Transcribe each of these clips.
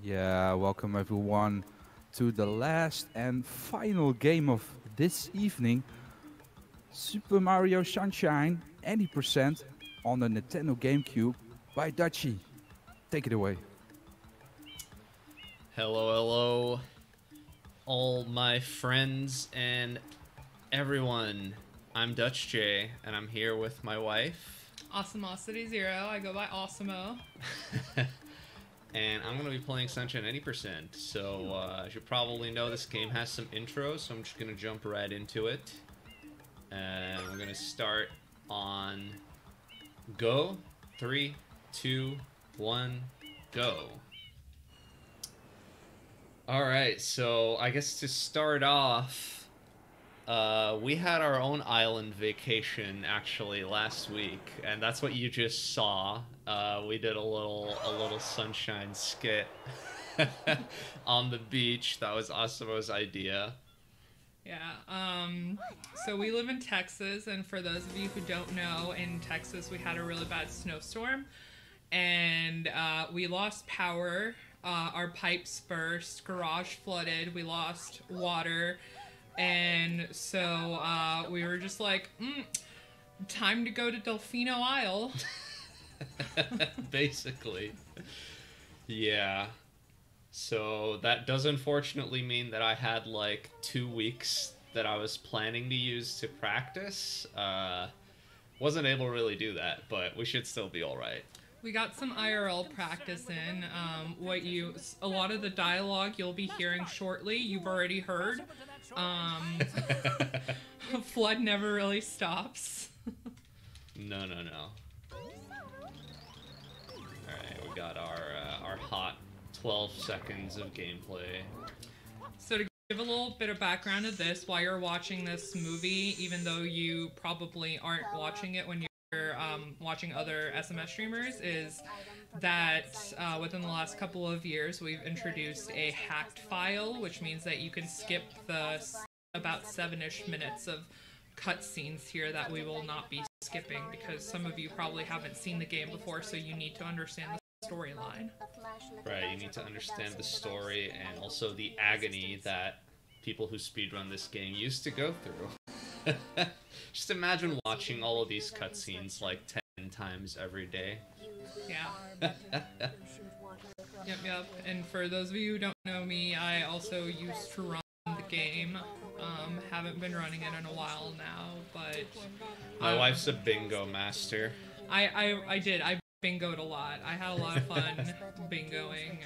Yeah, welcome everyone to the last and final game of this evening. Super Mario Sunshine, 80% on the Nintendo GameCube by Dutchj. Take it away. Hello, hello, all my friends and everyone. I'm Dutchj, and I'm here with my wife. Awesomosity Zero. I go by Awesemo. And I'm going to be playing Sunshine 80%. So, as you probably know, this game has some intros, so I'm just going to jump right into it. And we're going to start on go. 3, 2, 1, go. Alright, so I guess to start off, we had our own island vacation actually last week, and that's what you just saw. We did a little sunshine skit on the beach. That was Asamo's idea. Yeah, so we live in Texas, and for those of you who don't know, in Texas we had a really bad snowstorm, and we lost power. Our pipes burst, garage flooded, we lost water, and so we were just like, time to go to Delfino Isle. Basically. Yeah. So that does unfortunately mean that I had like 2 weeks that I was planning to use to practice. Wasn't able to really do that, but we should still be alright. We got some IRL practice in. A lot of the dialogue you'll be hearing shortly, you've already heard. Flood never really stops. No. Alright, we got our hot 12 seconds of gameplay. So to give a little bit of background to this, while you're watching this movie, even though you probably aren't watching it when you're watching other SMS streamers, is that within the last couple of years we've introduced a hacked file, which means that you can skip the about 7-ish minutes of cutscenes here that we will not be skipping, because some of you probably haven't seen the game before, so you need to understand the storyline. Right, you need to understand the story and also the agony that people who speedrun this game used to go through. Just imagine watching all of these cutscenes like 10 times every day. Yeah. Yep. And for those of you who don't know me, I also used to run the game. Haven't been running it in a while now, but... My wife's a bingo master. I did. I bingoed a lot. I had a lot of fun bingoing.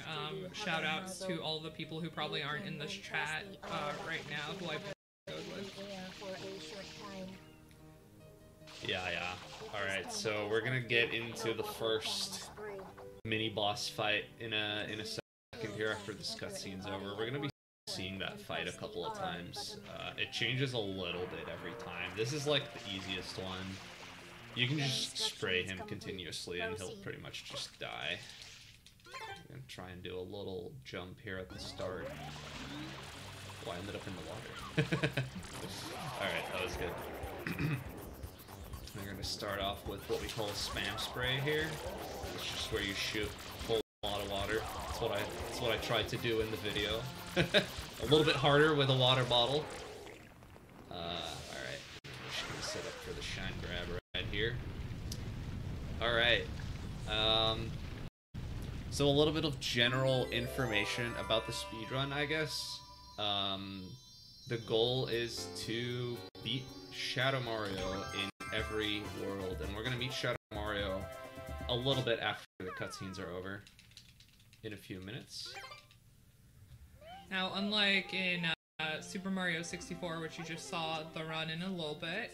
Shout outs to all the people who probably aren't in this chat right now who I bingoed with. Yeah. Alright, so we're gonna get into the first mini boss fight in a second here after this cutscene's over. We're gonna be seeing that fight a couple of times. It changes a little bit every time. This is like the easiest one. You can just spray him continuously and he'll pretty much just die. I'm gonna try and do a little jump here at the start. Oh, I ended up in the water. Alright, that was good. We're gonna start off with what we call spam spray here. It's just where you shoot a whole lot of water. That's what I tried to do in the video. A little bit harder with a water bottle. Alright. I'm just gonna set up for the shine grab right here. Alright. So a little bit of general information about the speedrun, I guess. The goal is to beat Shadow Mario in every world, and we're gonna meet Shadow Mario a little bit after the cutscenes are over in a few minutes. Now, unlike in Super Mario 64, which you just saw the run in a little bit,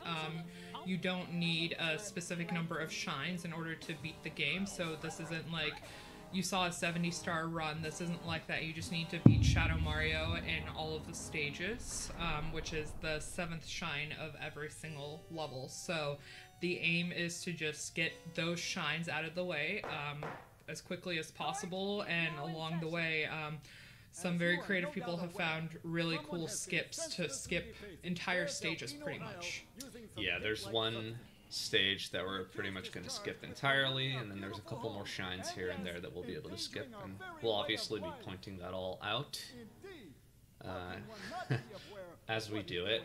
you don't need a specific number of shines in order to beat the game, so this isn't like you saw a 70-star run. This isn't like that. You just need to beat Shadow Mario in all of the stages, which is the 7th shine of every single level. So the aim is to just get those shines out of the way as quickly as possible, and along the way, some very creative people have found really cool skips to skip entire stages pretty much. Yeah, there's one stage that we're pretty much going to skip entirely, and then there's a couple more shines here and there that we'll be able to skip, and we'll obviously be pointing that all out as we do it.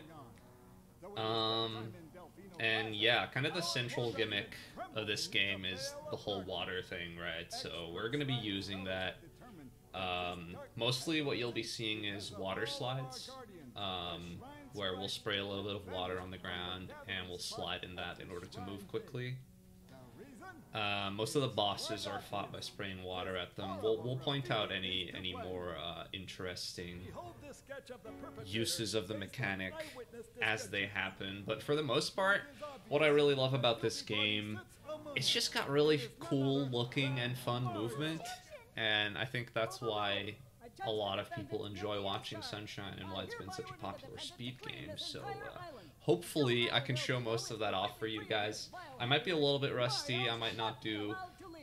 And yeah, kind of the central gimmick of this game is the whole water thing, right? So we're going to be using that. Mostly what you'll be seeing is water slides, where we'll spray a little bit of water on the ground and we'll slide in that in order to move quickly. Most of the bosses are fought by spraying water at them. We'll point out any more interesting uses of the mechanic as they happen. But for the most part, what I really love about this game, it's just got really cool looking and fun movement. And I think that's why a lot of people enjoy watching Sunshine and why it's been such a popular speed game. So hopefully I can show most of that off for you guys. I might be a little bit rusty. I might not do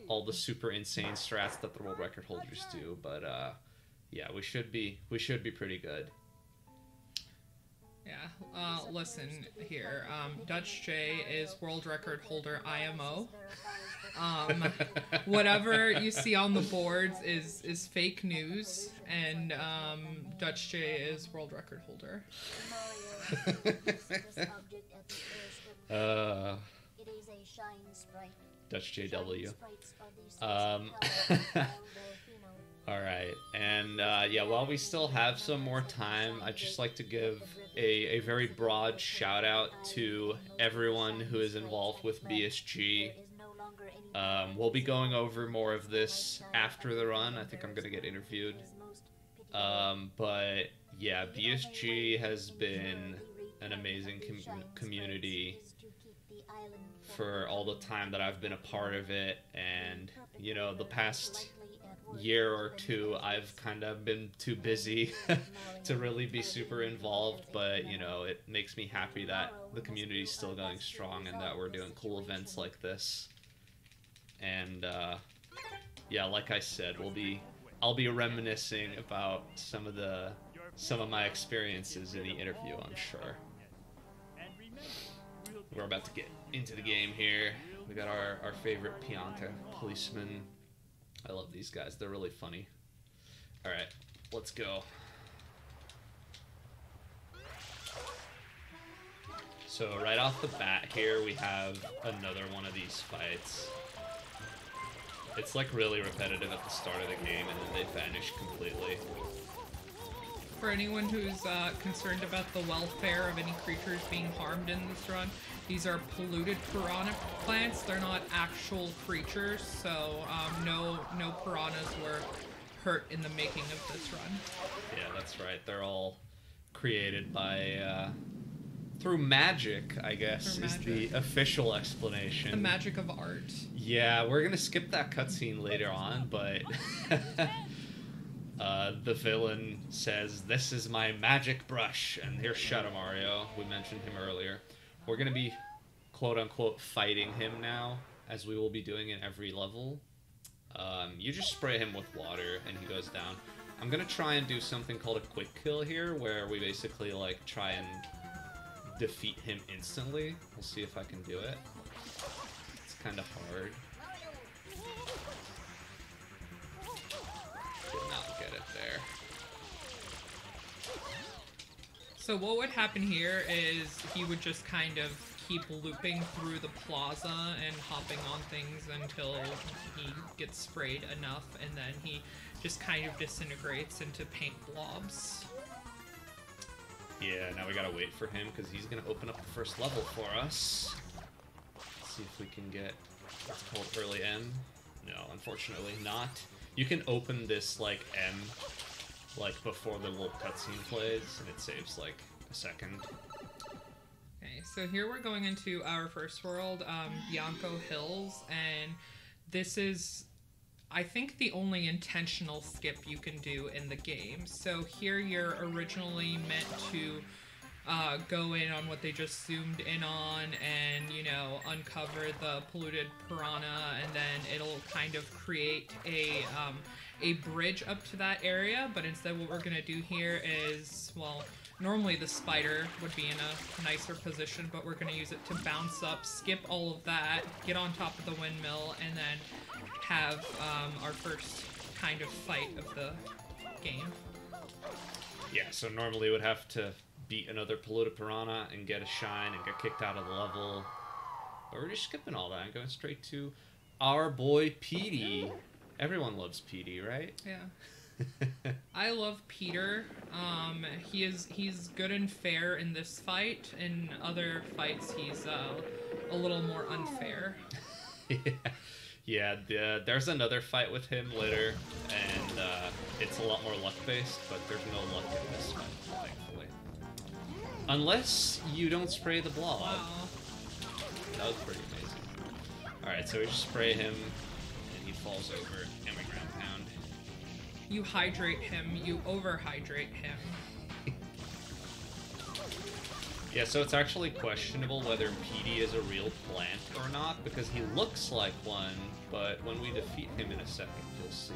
all the super insane strats that the world record holders do, but yeah, we should be pretty good. Yeah, listen here. Dutchj is world record holder IMO. Whatever you see on the boards is fake news, and Dutchj is world record holder. Dutchjw. Alright, and yeah, while we still have some more time, I'd just like to give a very broad shout out to everyone who is involved with BSG. We'll be going over more of this after the run. I think I'm going to get interviewed. But yeah, BSG has been an amazing community for all the time that I've been a part of it, and you know, the past year or two I've kind of been too busy to really be super involved, but you know, it makes me happy that the community is still going strong and that we're doing cool events like this. And yeah, like I said, I'll be reminiscing about some of my experiences in the interview, I'm sure. We're about to get into the game here. We got our favorite Pianta policeman. I love these guys. They're really funny. All right, let's go. So right off the bat here, we have another one of these fights. It's like really repetitive at the start of the game, and then they vanish completely. For anyone who's concerned about the welfare of any creatures being harmed in this run, these are polluted piranha plants. They're not actual creatures, so no piranhas were hurt in the making of this run. Yeah, that's right. They're all created by through magic, I guess, is the official explanation. The magic of art. Yeah, we're gonna skip that cutscene later on, but the villain says, "This is my magic brush," and here's Shadow Mario. We mentioned him earlier. We're gonna be quote-unquote fighting him now, as we will be doing in every level. You just spray him with water and he goes down. I'm gonna try and do something called a quick kill here, where we basically like try and defeat him instantly. We'll see if I can do it. It's kind of hard. Did not get it there. So what would happen here is he would just kind of keep looping through the plaza and hopping on things until he gets sprayed enough, and then he just kind of disintegrates into paint blobs. Yeah, now we gotta wait for him because he's gonna open up the first level for us. Let's see if we can get what's called early M. No, unfortunately not. You can open this like M like before the little cutscene plays, and it saves like a second. Okay, so here we're going into our first world, Bianco Hills, and this is, I think, the only intentional skip you can do in the game. So here you're originally meant to go in on what they just zoomed in on and, you know, uncover the polluted piranha, and then it'll kind of create a bridge up to that area. But instead what we're going to do here is, well, Normally the spider would be in a nicer position, but we're going to use it to bounce up, skip all of that, get on top of the windmill, and then have our first kind of fight of the game. Yeah, so normally would have to beat another Polluted Piranha and get a shine and get kicked out of the level. But we're just skipping all that and going straight to our boy Petey. Everyone loves Petey, right? Yeah. I love Peter. He's good and fair in this fight. In other fights, he's a little more unfair. Yeah, there's another fight with him later, and it's a lot more luck-based, but there's no luck in this fight, thankfully. Unless you don't spray the blob. Wow. That was pretty amazing. Alright, so we just spray him, and he falls over, and we ground pound. You hydrate him, you overhydrate him. Yeah, so it's actually questionable whether Petey is a real plant or not, because he looks like one, but when we defeat him in a second, you'll see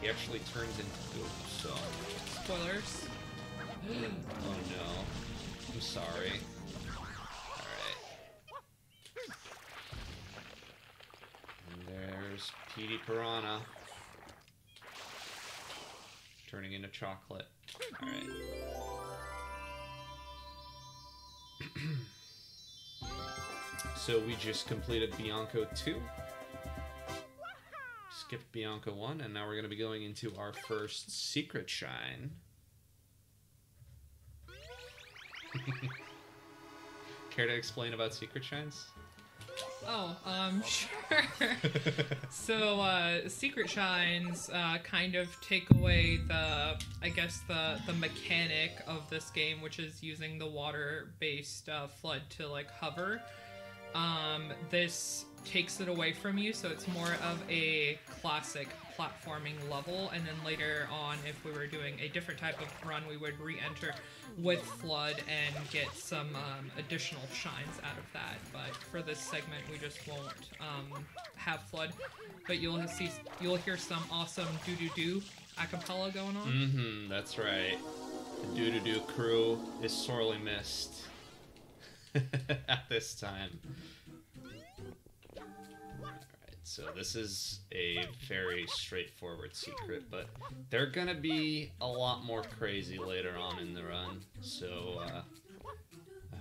he actually turns into goop, so... Spoilers. Oh no. I'm sorry. Alright. And there's Petey Piranha. Turning into chocolate. Alright. So we just completed Bianco 2. Skipped Bianco 1, and now we're going to be going into our first secret shine. Care to explain about secret shines? Oh, sure. So, secret shines kind of take away the mechanic of this game, which is using the water-based flood to, like, hover. This takes it away from you, so it's more of a classic platforming level, and then later on, if we were doing a different type of run, we would re-enter with flood and get some additional shines out of that. But for this segment, we just won't have flood. But you'll hear some awesome doo-doo-doo acapella going on. Mm-hmm, that's right. The doo-doo-doo crew is sorely missed at this time. So this is a very straightforward secret, but they're gonna be a lot more crazy later on in the run, so I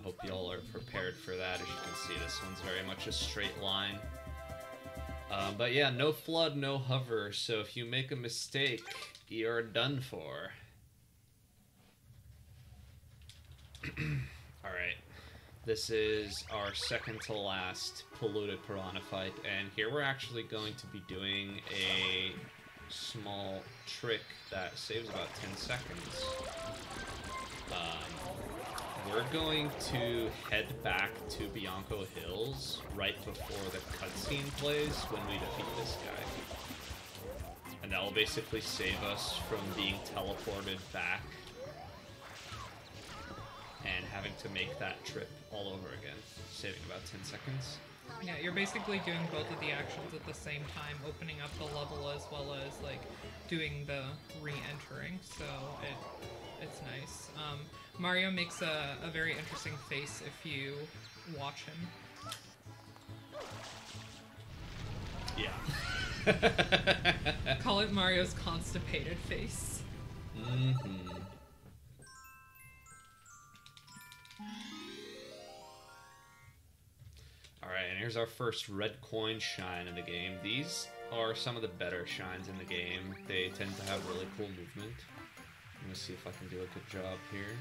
hope y'all are prepared for that. As you can see, this one's very much a straight line. But yeah, no flood, no hover, so if you make a mistake, you're done for. Alright. This is our second to last Polluted Piranha fight, and here we're actually going to be doing a small trick that saves about 10 seconds. We're going to head back to Bianco Hills right before the cutscene plays when we defeat this guy. And that will basically save us from being teleported back and having to make that trip all over again, saving about 10 seconds. Yeah, you're basically doing both of the actions at the same time, opening up the level as well as, like, doing the re-entering, so it's nice. Mario makes a very interesting face if you watch him. Yeah. Call it Mario's constipated face. Mm-hmm. Alright, and here's our first red coin shine in the game. These are some of the better shines in the game. They tend to have really cool movement. I'm gonna see if I can do a good job here.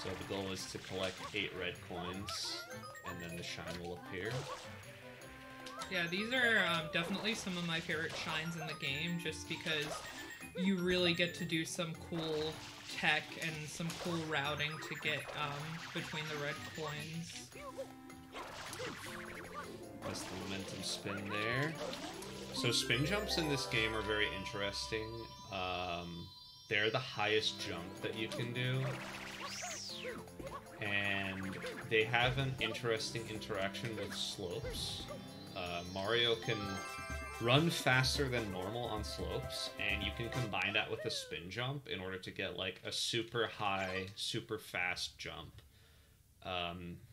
So the goal is to collect 8 red coins, and then the shine will appear. Yeah, these are definitely some of my favorite shines in the game, just because you really get to do some cool tech and some cool routing to get between the red coins. That's the momentum spin there. So spin jumps in this game are very interesting. They're the highest jump that you can do. And they have an interesting interaction with slopes. Mario can run faster than normal on slopes, and you can combine that with a spin jump in order to get like a super high, super fast jump.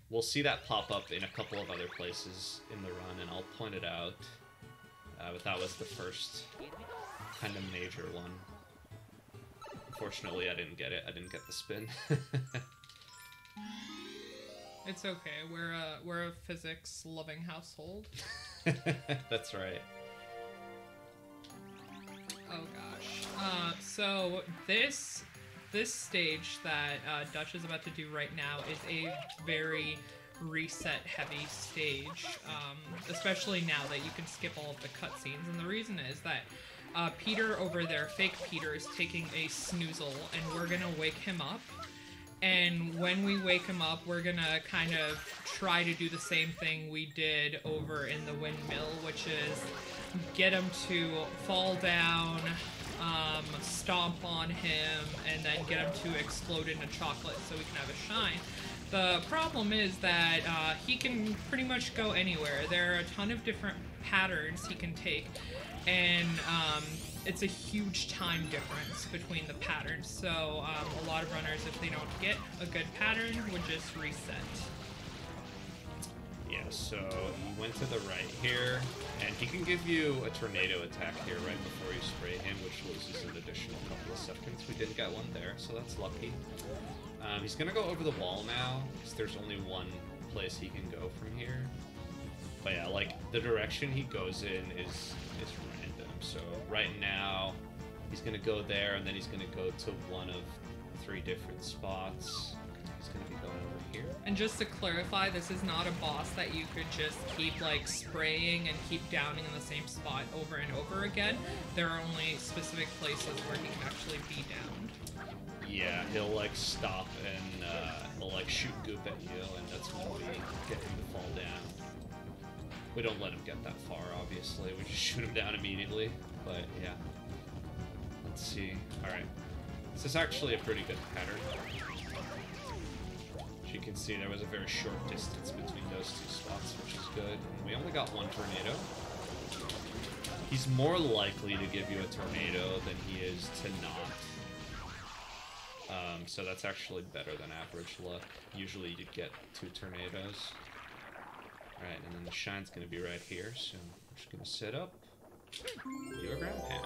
We'll see that pop up in a couple of other places in the run, and I'll point it out. But that was the first kind of major one. Unfortunately, I didn't get it. I didn't get the spin. It's okay. We're a physics-loving household. That's right. Oh gosh. So this stage that Dutch is about to do right now is a very reset-heavy stage, especially now that you can skip all of the cutscenes. And the reason is that Peter over there, fake Peter, is taking a snoozle, and we're gonna wake him up. And when we wake him up, we're gonna kind of try to do the same thing we did over in the windmill, which is get him to fall down, stomp on him, and then get him to explode into chocolate so we can have a shine. The problem is that he can pretty much go anywhere. There are a ton of different patterns he can take, and it's a huge time difference between the patterns. So a lot of runners, if they don't get a good pattern, would just reset. Yeah, so he went to the right here, and he can give you a tornado attack here right before you spray him, which loses an additional couple of seconds. We didn't get one there, so that's lucky. He's gonna go over the wall now, because there's only one place he can go from here. But yeah, like, the direction he goes in is random. So right now, he's gonna go there, and then he's gonna go to one of 3 different spots. He's gonna be going over here. And just to clarify, this is not a boss that you could just keep like spraying and keep downing in the same spot over and over again. There are only specific places where he can actually be downed. Yeah, he'll like stop and he'll like shoot goop at you, and that's when we get him to fall down. We don't let him get that far, obviously. We just shoot him down immediately. But yeah, let's see. All right, this is actually a pretty good pattern. As you can see, there was a very short distance between those 2 spots, which is good. And we only got 1 tornado. He's more likely to give you a tornado than he is to not. So that's actually better than average luck. Usually you'd get 2 tornadoes. Alright, and then the shine's going to be right here, so I'm just going to set up. Do a ground pound.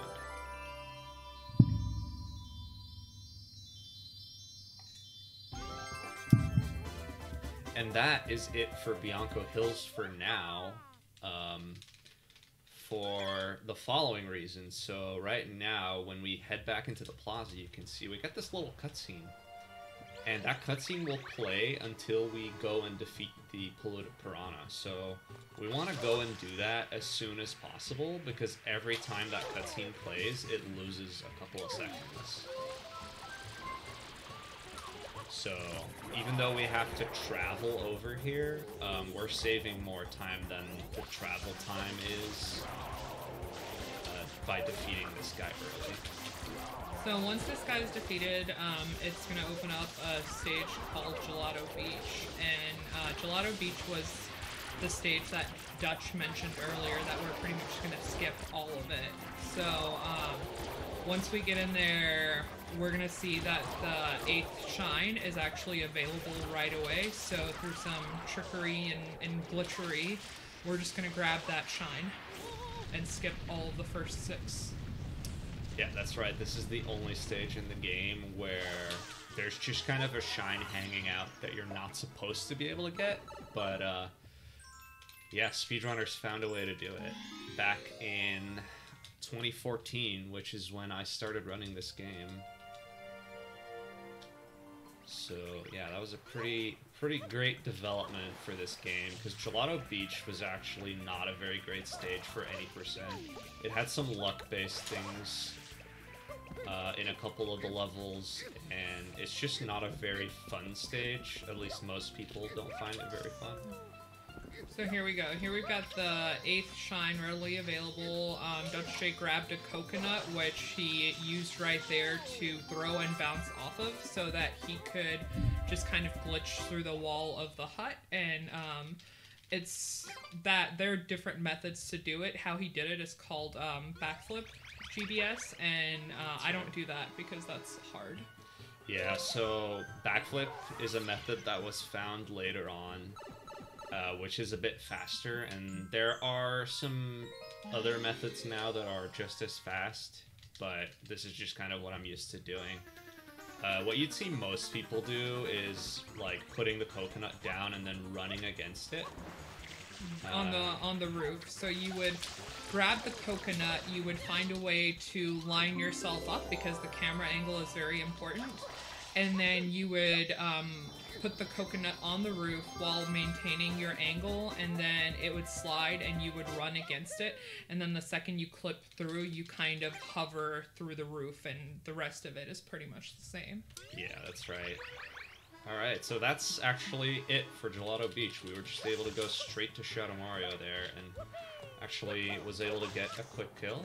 And that is it for Bianco Hills for now. For the following reasons. So right now, when we head back into the plaza, you can see we got this little cutscene. And that cutscene will play until we go and defeat the Polluted Piranha. So we want to go and do that as soon as possible, because every time that cutscene plays, it loses a couple of seconds. So even though we have to travel over here, we're saving more time than the travel time is by defeating this guy early. So once this guy is defeated, it's going to open up a stage called Gelato Beach. And Gelato Beach was the stage that Dutch mentioned earlier that we're pretty much going to skip all of it. So once we get in there, we're going to see that the 8th shine is actually available right away. So through some trickery and glitchery, we're just going to grab that shine and skip all of the first 6. Yeah, that's right. This is the only stage in the game where there's just kind of a shine hanging out that you're not supposed to be able to get. But, yeah, speedrunners found a way to do it. Back in 2014, which is when I started running this game. So, yeah, that was a pretty great development for this game, because Gelato Beach was actually not a very great stage for any percent. It had some luck-based things in a couple of the levels, and it's just not a very fun stage. At least most people don't find it very fun. So here we go. Here we've got the 8th shine readily available. Dutchj grabbed a coconut, which he used right there to throw and bounce off of, so that he could just kind of glitch through the wall of the hut and it's that there are different methods to do it. How he did it is called backflip GBS, and I don't do that because that's hard. Yeah, so backflip is a method that was found later on, which is a bit faster, and there are some other methods now that are just as fast, but this is just kind of what I'm used to doing. What you'd see most people do is like putting the coconut down and then running against it. On the roof. So you would grab the coconut, you would find a way to line yourself up because the camera angle is very important, and then you would put the coconut on the roof while maintaining your angle, and then it would slide and you would run against it, and then the second you clip through, you kind of hover through the roof, and the rest of it is pretty much the same. Yeah, that's right. Alright, so that's actually it for Gelato Beach. We were just able to go straight to Shadow Mario there, and actually was able to get a quick kill.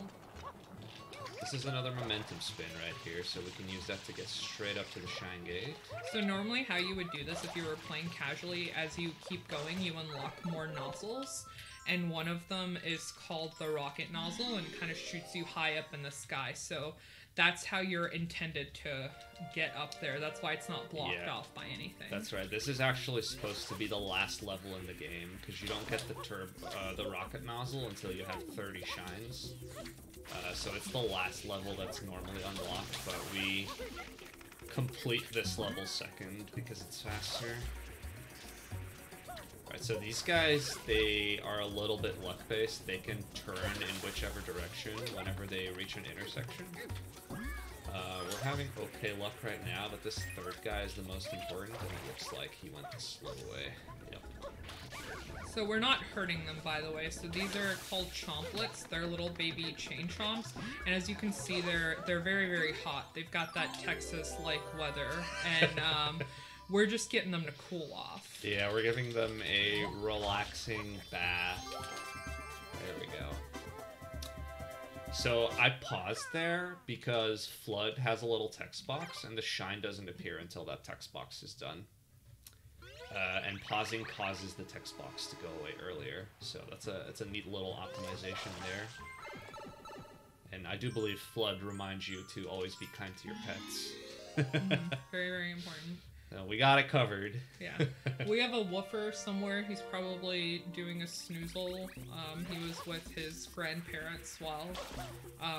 This is another momentum spin right here, so we can use that to get straight up to the Shine Gate. So normally how you would do this if you were playing casually, as you keep going, you unlock more nozzles, and one of them is called the rocket nozzle and kind of shoots you high up in the sky. So that's how you're intended to get up there. That's why it's not blocked off by anything. That's right. This is actually supposed to be the last level in the game, because you don't get the rocket nozzle until you have 30 shines. So it's the last level that's normally unlocked, but we complete this level second because it's faster. Alright, so these guys, they are a little bit luck-based. They can turn in whichever direction whenever they reach an intersection. We're having okay luck right now, but this third guy is the most important, and it looks like he went the slow way. Yep. So we're not hurting them, by the way. So these are called chomplets. They're little baby chain chomps, and as you can see, they're very, very hot. They've got that Texas-like weather, and we're just getting them to cool off. Yeah, we're giving them a relaxing bath. There we go. So I paused there because Flood has a little text box, and the shine doesn't appear until that text box is done. And pausing causes the text box to go away earlier, so that's a neat little optimization there. And I do believe Flood reminds you to always be kind to your pets. Very, very important. So we got it covered. Yeah. We have a woofer somewhere. He's probably doing a snoozle. He was with his grandparents while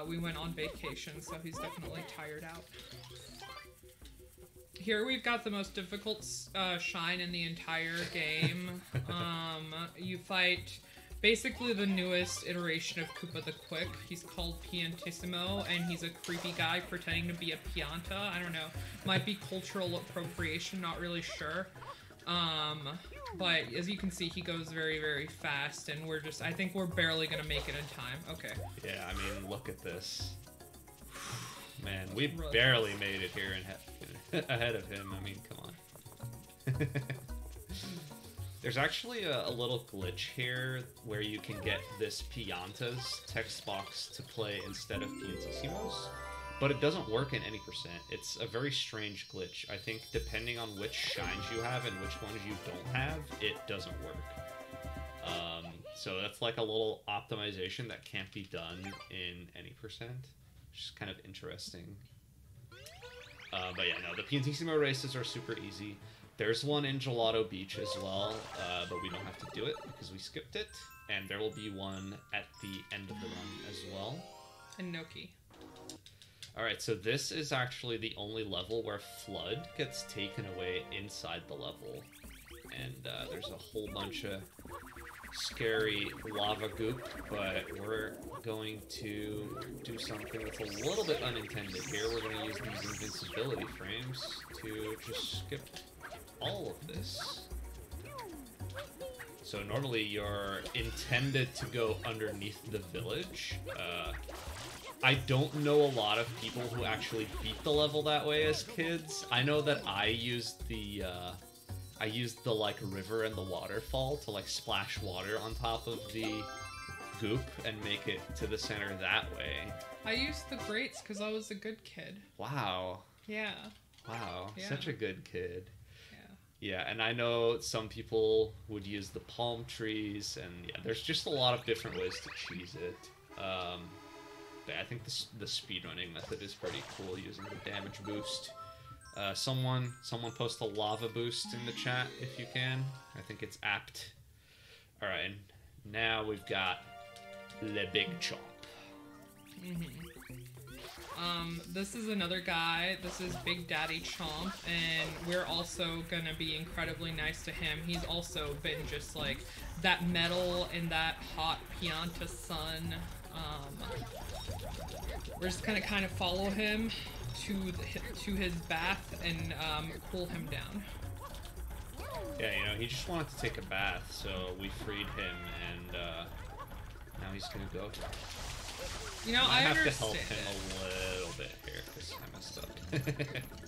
we went on vacation, so he's definitely tired out. Here we've got the most difficult shine in the entire game. You fight basically the newest iteration of Koopa the Quick. He's called Piantissimo, and he's a creepy guy pretending to be a Pianta. I don't know. Might be cultural appropriation, not really sure. But as you can see, he goes very, very fast, and I think we're barely gonna make it in time. Okay. Yeah, I mean, look at this. Man, we barely made it here ahead of him. I mean, come on. There's actually a little glitch here where you can get this Pianta's text box to play instead of Piantissimo's, but it doesn't work in any %. It's a very strange glitch. I think depending on which shines you have and which ones you don't have, it doesn't work. So that's like a little optimization that can't be done in any %, which is kind of interesting. But yeah, no, the Piantissimo races are super easy. There's one in Gelato Beach as well, but we don't have to do it because we skipped it. And there will be one at the end of the run as well. And Noki. Alright, so this is actually the only level where Flood gets taken away inside the level. And there's a whole bunch of scary lava goop, but we're going to do something that's a little bit unintended here. We're going to use these invincibility frames to just skip all of this. So normally you're intended to go underneath the village. I don't know a lot of people who actually beat the level that way as kids. I know that I used the like river and the waterfall to like splash water on top of the goop and make it to the center that way. I used the grates because I was a good kid. Wow. Yeah. Wow. Yeah. Such a good kid. Yeah. Yeah, and I know some people would use the palm trees, and yeah, there's just a lot of different ways to cheese it. But I think the speedrunning method is pretty cool using the damage boost. Someone post a lava boost in the chat if you can. I think it's apt. All right, now we've got Le Big Chomp. This is another guy. This is Big Daddy Chomp, and we're also gonna be incredibly nice to him. He's also been just like that metal in that hot Pianta sun. We're just gonna kind of follow him to his bath and cool him down. Yeah, you know, he just wanted to take a bath, so we freed him, and now he's gonna go. You know, I have understand to help him a little bit here because I messed up.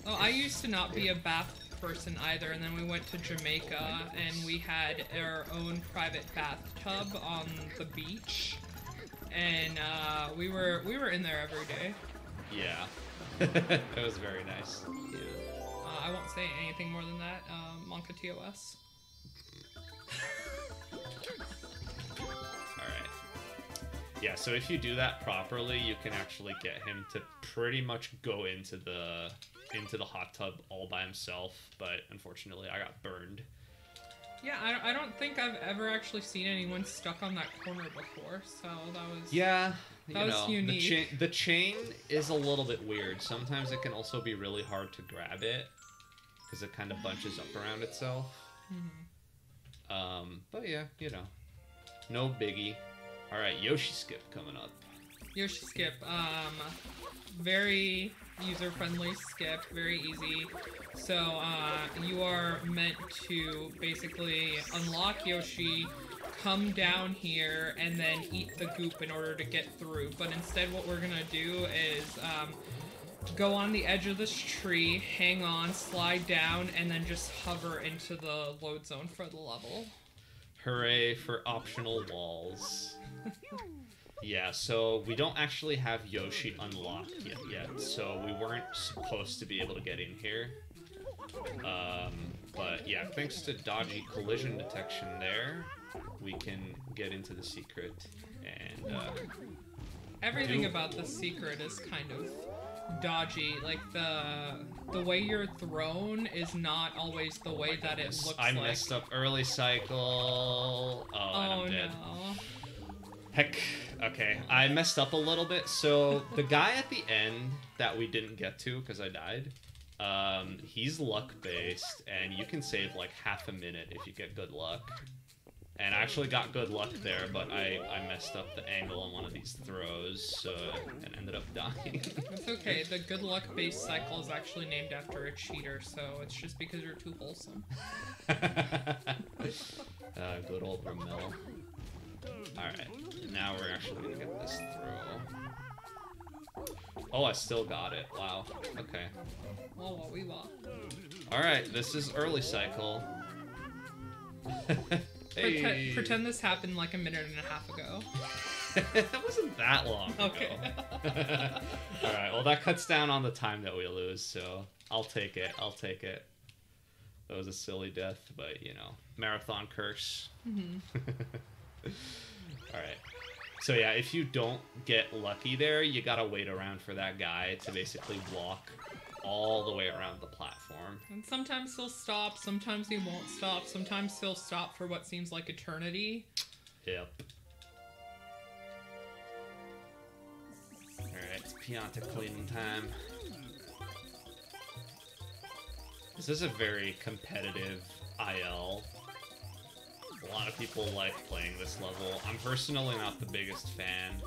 Oh, I used to not be a bath person either, and then we went to Jamaica and we had our own private bathtub on the beach, and we were in there every day. Yeah, it was very nice. Yeah. I won't say anything more than that. Monka TOS. Yeah, so if you do that properly, you can actually get him to pretty much go into the hot tub all by himself, but unfortunately I got burned. Yeah, I don't think I've ever actually seen anyone stuck on that corner before, so that was... Yeah, that was unique. The chain is a little bit weird. Sometimes it can also be really hard to grab it, because it kind of bunches up around itself. But yeah, you know, no biggie. Alright, Yoshi Skip coming up. Yoshi Skip, very user-friendly skip, very easy. So, you are meant to basically unlock Yoshi, come down here, and then eat the goop in order to get through. But instead what we're gonna do is, go on the edge of this tree, hang on, slide down, and then just hover into the load zone for the level. Hooray for optional walls. Yeah, so we don't actually have Yoshi unlocked yet, so we weren't supposed to be able to get in here. But yeah, thanks to dodgy collision detection there, we can get into the secret and everything about the secret is kind of dodgy. Like the way you're thrown is not always the way that it looks like. I messed up early cycle. Oh, and I'm dead. No. Heck. Okay, I messed up a little bit. So the guy at the end that we didn't get to because I died, he's luck based, and you can save like half a minute if you get good luck. And I actually got good luck there, but I messed up the angle on one of these throws, and ended up dying. It's okay. The good luck based cycle is actually named after a cheater, so it's just because you're too wholesome. Good old Ramel. Alright, now we're actually gonna get this throw. Oh, I still got it. Wow. Okay. Well, what we want. Alright, this is early cycle. Hey. Pretend this happened like a minute and a half ago. That wasn't that long ago. Okay. Alright, well that cuts down on the time that we lose, so I'll take it. I'll take it. That was a silly death, but you know, marathon curse. Alright. So yeah, if you don't get lucky there, you gotta wait around for that guy to basically walk all the way around the platform. And sometimes he'll stop, sometimes he won't stop, sometimes he'll stop for what seems like eternity. Yep. Alright, it's Pianta cleaning time. This is a very competitive IL. A lot of people like playing this level. I'm personally not the biggest fan.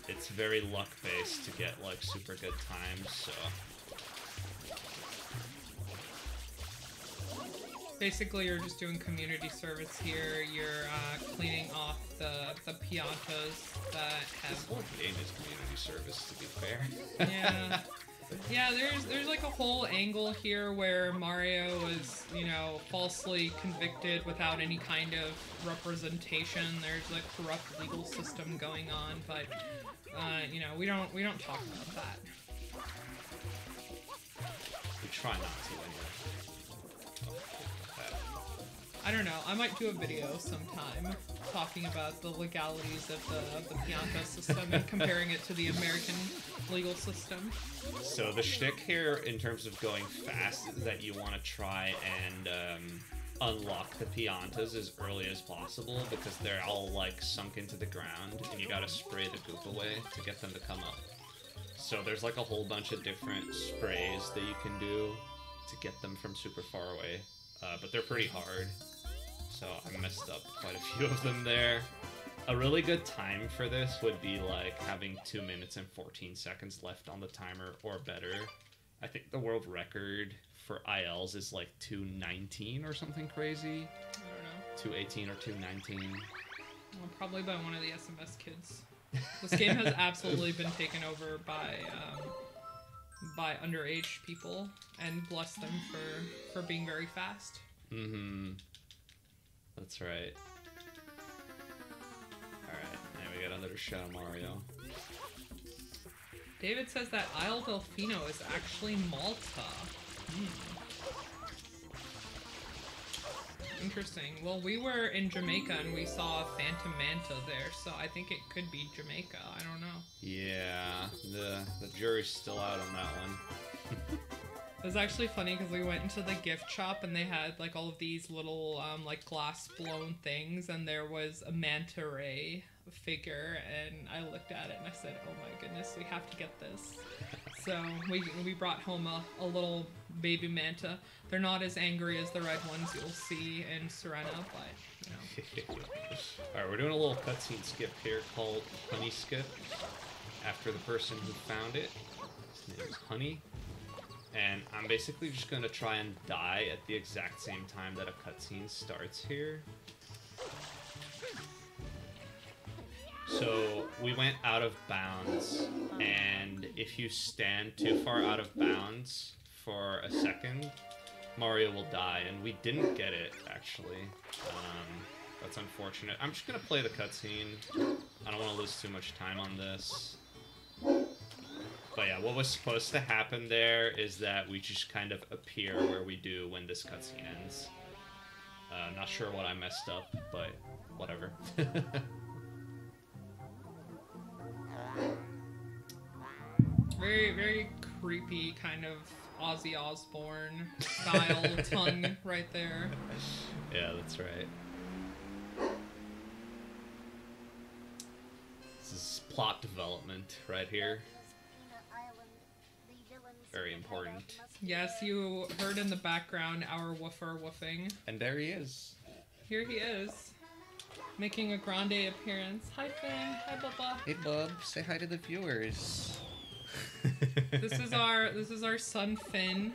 It's very luck-based to get, like, super good times, so... Basically, you're just doing community service here. You're cleaning off the piantas that have... This whole game is community service, to be fair. Yeah. Yeah, there's like a whole angle here where Mario was, you know, falsely convicted without any kind of representation. There's like corrupt legal system going on, but you know, we don't talk about that. We try not to anyway. I don't know. I might do a video sometime talking about the legalities of the Pianta system and comparing it to the American legal system. So the shtick here, in terms of going fast, is that you want to try and unlock the Piantas as early as possible, because they're all like sunk into the ground, and you gotta spray the goop away to get them to come up. So there's like a whole bunch of different sprays that you can do to get them from super far away, but they're pretty hard. So I messed up quite a few of them there. A really good time for this would be like having 2 minutes and 14 seconds left on the timer or better. I think the world record for ILs is like 2:19 or something crazy. I don't know. 2:18 or 2:19. Well, probably by one of the SMS kids. This game has absolutely been taken over by underage people, and bless them for being very fast. Mm-hmm. That's right. Alright, now we got another shot of Mario. David says that Isle Delfino is actually Malta. Interesting. Well, we were in Jamaica and we saw Phantom Manta there, so I think it could be Jamaica. I don't know. Yeah, the jury's still out on that one. It was actually funny because we went into the gift shop and they had like all of these little like glass blown things, and there was a manta ray figure, and I looked at it and I said, oh my goodness, we have to get this. So we brought home a little baby manta. They're not as angry as the red ones you'll see in Serena, but you know. Alright, we're doing a little cutscene skip here called Honey Skip, after the person who found it. His name is Honey. And I'm basically just going to try and die at the exact same time that a cutscene starts here. So we went out of bounds, and if you stand too far out of bounds for a second, Mario will die, and we didn't get it, actually. That's unfortunate. I'm just going to play the cutscene. I don't want to lose too much time on this. But yeah, what was supposed to happen there is that we just kind of appear where we do when this cutscene ends. Not sure what I messed up, but whatever. Very, very creepy kind of Ozzy Osbourne style tongue right there. Yeah, that's right. This is plot development right here. Very important. Yes, you heard in the background our woofer woofing. And there he is. Here he is, making a grande appearance. Hi, Finn. Hi, Bubba. Hey, Bub. Say hi to the viewers. This is our son, Finn.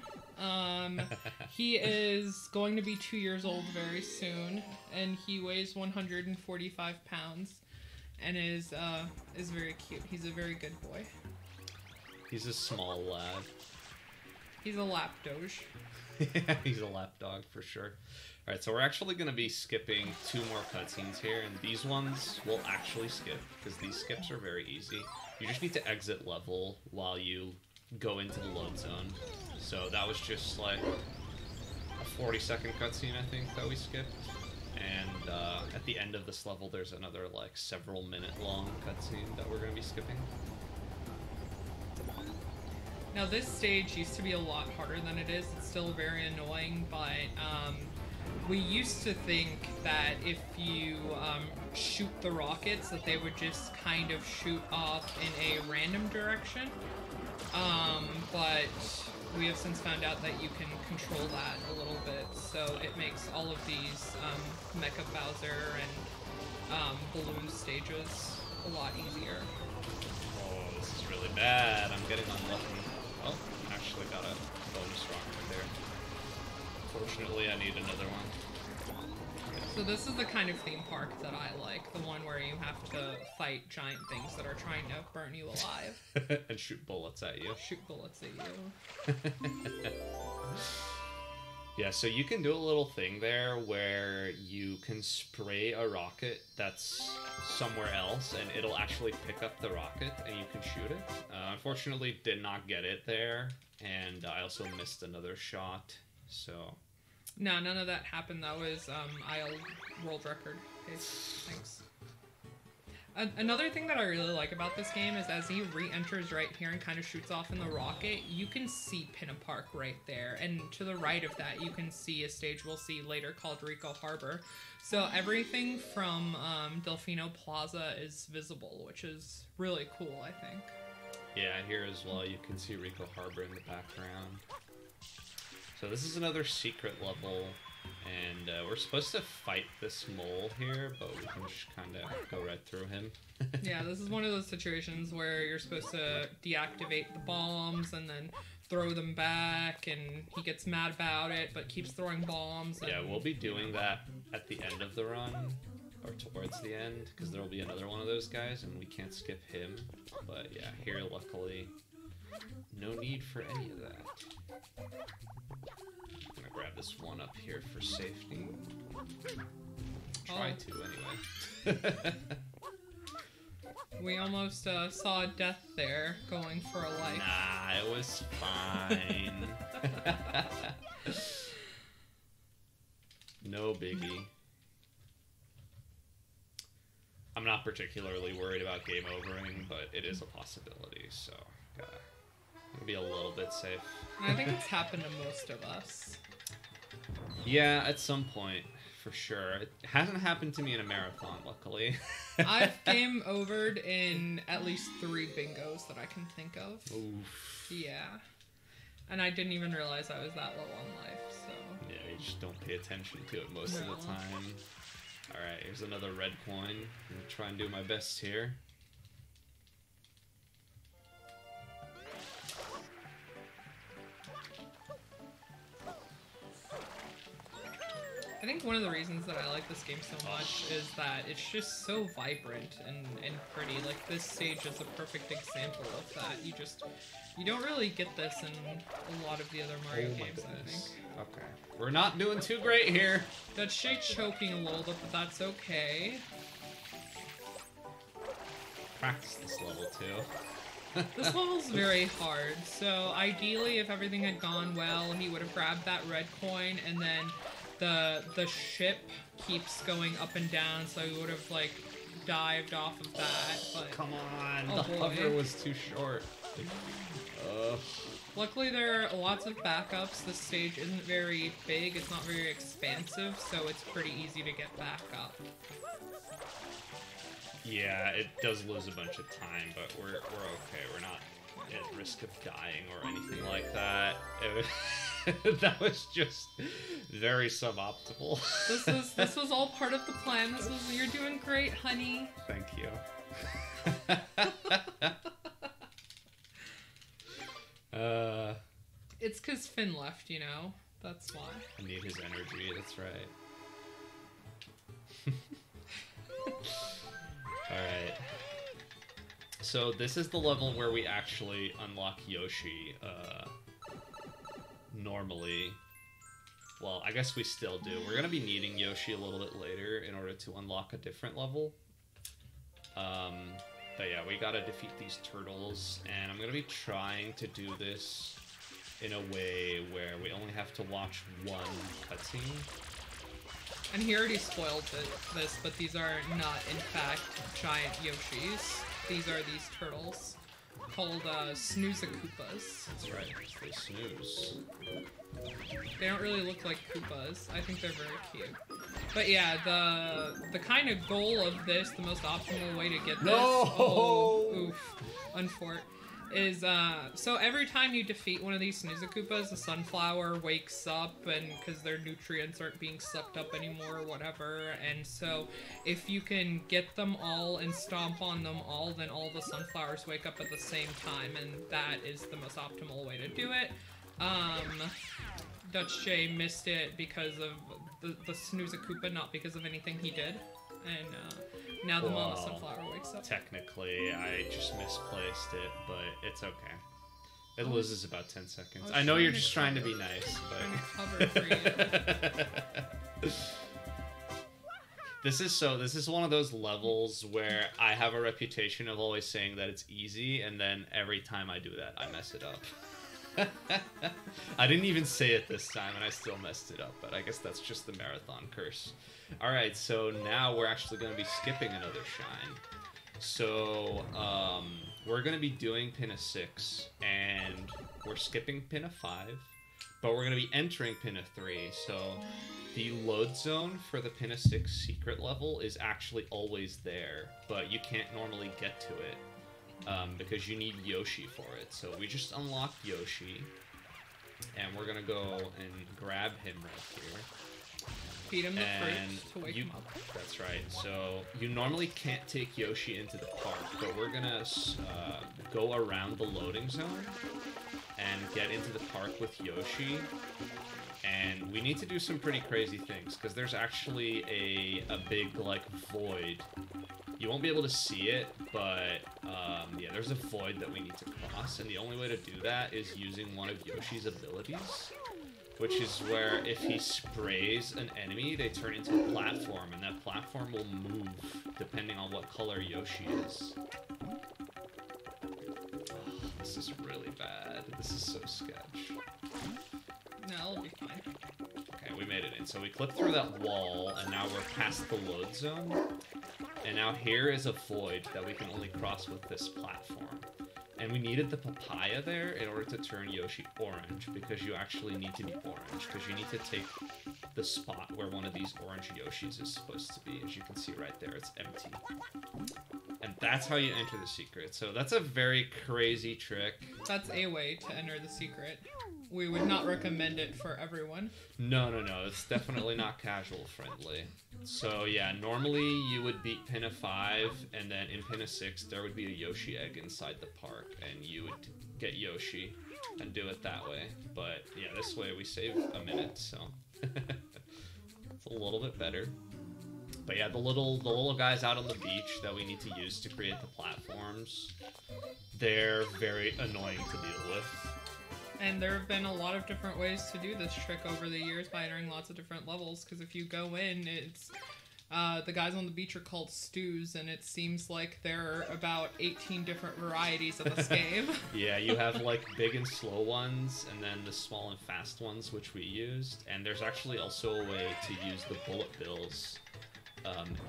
He is going to be 2 years old very soon, and he weighs 145 pounds, and is very cute. He's a very good boy. He's a small lad. He's a lap doge. Yeah, he's a lap dog for sure. Alright, so we're actually going to be skipping 2 more cutscenes here, and these ones we'll actually skip, because these skips are very easy. You just need to exit level while you go into the load zone. So that was just like a 40-second cutscene, I think, that we skipped. And at the end of this level, there's another like several minute long cutscene that we're going to be skipping. Now this stage used to be a lot harder than it is. It's still very annoying, but we used to think that if you shoot the rockets, that they would just kind of shoot off in a random direction. But we have since found out that you can control that a little bit, so it makes all of these Mecha Bowser and balloon stages a lot easier. Oh, this is really bad. I'm getting unlucky. Oh, actually got a bonus rocket there. Fortunately, I need another one. So this is the kind of theme park that I like, the one where you have to fight giant things that are trying to burn you alive. And shoot bullets at you. Shoot bullets at you. Yeah, so you can do a little thing there where you can spray a rocket that's somewhere else, and it'll actually pick up the rocket, and you can shoot it. Unfortunately, did not get it there, and I also missed another shot, so... No, none of that happened. That was IL world record. Okay, thanks. Another thing that I really like about this game is as he re-enters right here and kind of shoots off in the rocket, you can see Pinna Park right there. And to the right of that, you can see a stage we'll see later called Rico Harbor. So everything from Delfino Plaza is visible, which is really cool, I think. Yeah, here as well, you can see Rico Harbor in the background. So this is another secret level. And we're supposed to fight this mole here, but we can just kind of go right through him. Yeah, this is one of those situations where you're supposed to deactivate the bombs and then throw them back, and he gets mad about it, but keeps throwing bombs. And... Yeah, we'll be doing that at the end of the run, or towards the end, because there will be another one of those guys, and we can't skip him. But yeah, here, luckily, no need for any of that. I'm gonna grab this one up here for safety. Try to, anyway. We almost saw death there, going for a life. Nah, it was fine. No biggie. I'm not particularly worried about game overing, but it is a possibility, so gotta be a little bit safe. I think it's happened to most of us. Yeah, at some point, for sure. It hasn't happened to me in a marathon, luckily. I've game overed in at least 3 bingos that I can think of. Oof. Yeah. And I didn't even realize I was that low on life, so... Yeah, you just don't pay attention to it most of the time. Alright, here's another red coin. I'm gonna try and do my best here. I think one of the reasons that I like this game so much is that it's just so vibrant and pretty. Like, this stage is a perfect example of that. You don't really get this in a lot of the other Mario games, I think. Okay. We're not doing too great here. Dutchj choking a little bit, but that's okay. Practice this level, too. This level's very hard, so ideally, if everything had gone well, he would have grabbed that red coin, and then the ship keeps going up and down, so he would have, like, dived off of that, but... Come on, the hover was too short. Luckily, there are lots of backups. This stage isn't very big, it's not very expansive, so it's pretty easy to get back up. Yeah, it does lose a bunch of time, but we're okay. We're not at risk of dying or anything like that. That was just very suboptimal. This was all part of the plan. You're doing great, honey. Thank you. It's 'cause Finn left, you know? That's why. I need his energy, that's right. Alright. So this is the level where we actually unlock Yoshi, normally. Well, I guess we still do. We're gonna be needing Yoshi a little bit later in order to unlock a different level. But yeah, we gotta defeat these turtles, and I'm gonna be trying to do this in a way where we only have to watch one cutscene. And he already spoiled this, but these are not, in fact, giant Yoshis. These are these turtles called Snooze-a-Koopas. That's right, they snooze. They don't really look like Koopas. I think they're very cute. But yeah, the kind of goal of this, the most optimal way to get this... No! Oh, oof. Unfort. Is, so every time you defeat one of these Snooze-a-Koopas, the sunflower wakes up, and because their nutrients aren't being sucked up anymore or whatever, and so if you can get them all and stomp on them all, then all the sunflowers wake up at the same time, and that is the most optimal way to do it. Dutchj missed it because of the Snooze-a-Koopa, not because of anything he did, and, now the mama sunflower wakes up. Technically, I just misplaced it, but it's okay. It loses about 10 seconds. I know you're just trying to be nice, but... Cover for you. This is one of those levels where I have a reputation of always saying that it's easy, and then every time I do that, I mess it up. I didn't even say it this time, and I still messed it up, but I guess that's just the marathon curse. Alright, so now we're actually going to be skipping another shine. So, we're going to be doing pin of 6, and we're skipping pin of 5, but we're going to be entering pin of 3, so the load zone for the pin of 6 secret level is actually always there, but you can't normally get to it. Because you need Yoshi for it. So we just unlocked Yoshi, and we're gonna go and grab him right here. Feed him the fruit to wake him up. That's right. So you normally can't take Yoshi into the park, but we're gonna go around the loading zone and get into the park with Yoshi. And we need to do some pretty crazy things, because there's actually a big, like, void. You won't be able to see it, but, yeah, there's a void that we need to cross, and the only way to do that is using one of Yoshi's abilities, which is where if he sprays an enemy, they turn into a platform, and that platform will move depending on what color Yoshi is. Oh, this is really bad. This is so sketch. No, it'll be fine. Okay, we made it in. So we clipped through that wall, and now we're past the load zone. And now here is a void that we can only cross with this platform. And we needed the papaya there in order to turn Yoshi orange, because you actually need to be orange, because you need to take the spot where one of these orange Yoshis is supposed to be. As you can see right there, it's empty. And that's how you enter the secret. So that's a very crazy trick. That's a way to enter the secret. We would not recommend it for everyone. No, no, no. It's definitely not casual friendly. So yeah, normally you would beat pin of 5, and then in pin of 6 there would be a Yoshi egg inside the park, and you would get Yoshi and do it that way. But yeah, this way we save a minute, so it's a little bit better. But yeah, the little guys out on the beach that we need to use to create the platforms, they're very annoying to deal with. And there have been a lot of different ways to do this trick over the years by entering lots of different levels, because if you go in, it's the guys on the beach are called stews, and it seems like there are about 18 different varieties of this game. Yeah, you have like big and slow ones, and then the small and fast ones, which we used. And there's actually also a way to use the bullet bills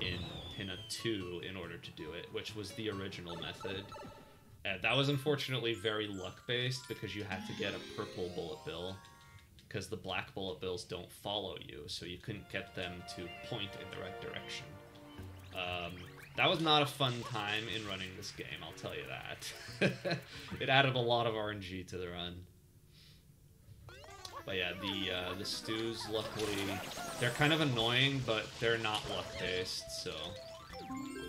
in Pin 2 in order to do it, which was the original method. That was unfortunately very luck-based, because you had to get a purple bullet bill, because the black bullet bills don't follow you, so you couldn't get them to point in the right direction. That was not a fun time in running this game, I'll tell you that. It added a lot of RNG to the run. But yeah, the stews, luckily, they're kind of annoying, but they're not luck-based, so...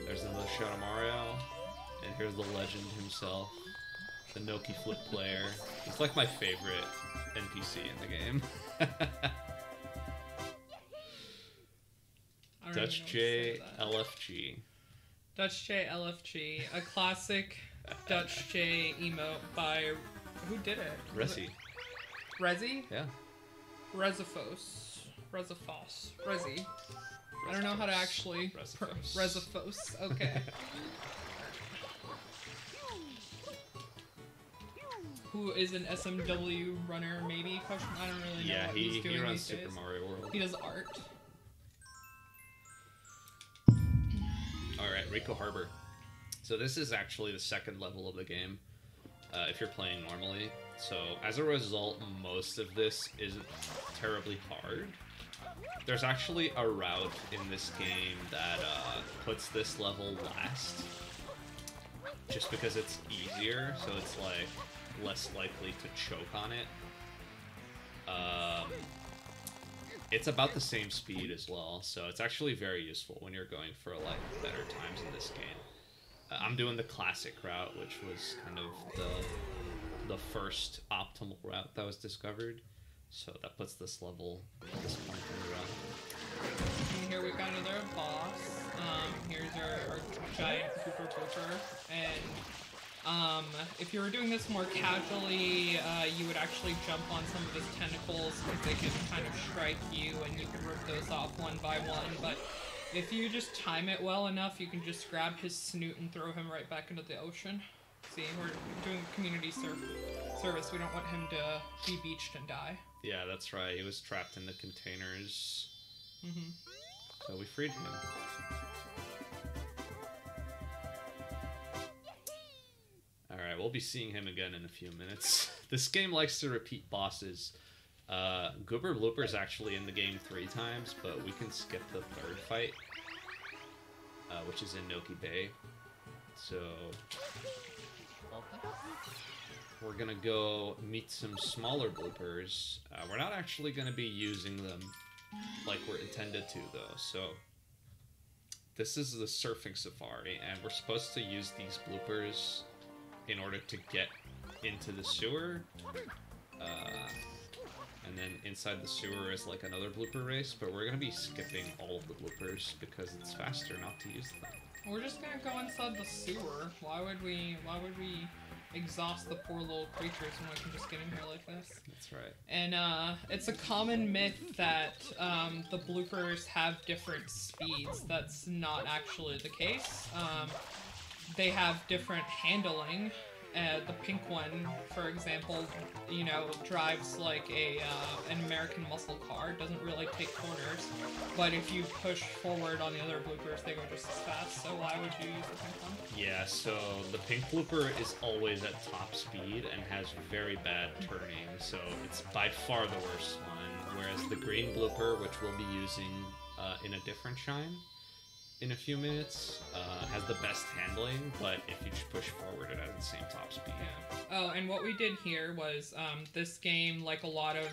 There's another shot of Mario. And here's the legend himself, the Noki Flip player. He's like my favorite NPC in the game. Dutchj LFG. Dutchj LFG, a classic Dutchj emote by... Who did it? Resi. Resi? Yeah. Resifos. Resi. I don't know how to actually... Resifos. Okay. Who is an SMW runner, maybe? I don't really know what he's doing. Yeah, he runs these Super days. Mario World. He does art. Alright, Rico Harbor. So this is actually the second level of the game, if you're playing normally. So as a result, most of this isn't terribly hard. There's actually a route in this game that puts this level last, just because it's easier, so it's like less likely to choke on it. It's about the same speed as well, so it's actually very useful when you're going for like better times in this game. I'm doing the classic route, which was kind of the first optimal route that was discovered, so that puts this level at this point in the route. And here we've got another boss. Here's our giant Cooper Butcher, and if you were doing this more casually, you would actually jump on some of his tentacles, because they can kind of strike you, and you can rip those off one by one, but if you just time it well enough, you can just grab his snoot and throw him right back into the ocean. See, we're doing community service. We don't want him to be beached and die. Yeah, that's right. He was trapped in the containers. Mm-hmm. So we freed him. Alright, we'll be seeing him again in a few minutes. This game likes to repeat bosses. Goober Blooper's actually in the game 3 times, but we can skip the 3rd fight, which is in Noki Bay. So we're gonna go meet some smaller bloopers. We're not actually gonna be using them like we're intended to, though. So this is the surfing safari, and we're supposed to use these bloopers in order to get into the sewer. And then inside the sewer is like another blooper race, but we're gonna be skipping all of the bloopers because it's faster not to use them. We're just gonna go inside the sewer. Why would we exhaust the poor little creatures when we can just get in here like this? That's right. And it's a common myth that the bloopers have different speeds. That's not actually the case. They have different handling. The pink one, for example, you know, drives like an American muscle car. Doesn't really take corners. But if you push forward on the other bloopers, they go just as fast. So why would you use the pink one? Yeah, so the pink blooper is always at top speed and has very bad turning, so it's by far the worst one. Whereas the green blooper, which we'll be using in a different shine in a few minutes, has the best handling, but if you just push forward, it has the same top speed. Yeah. Oh, and what we did here was this game, like a lot of,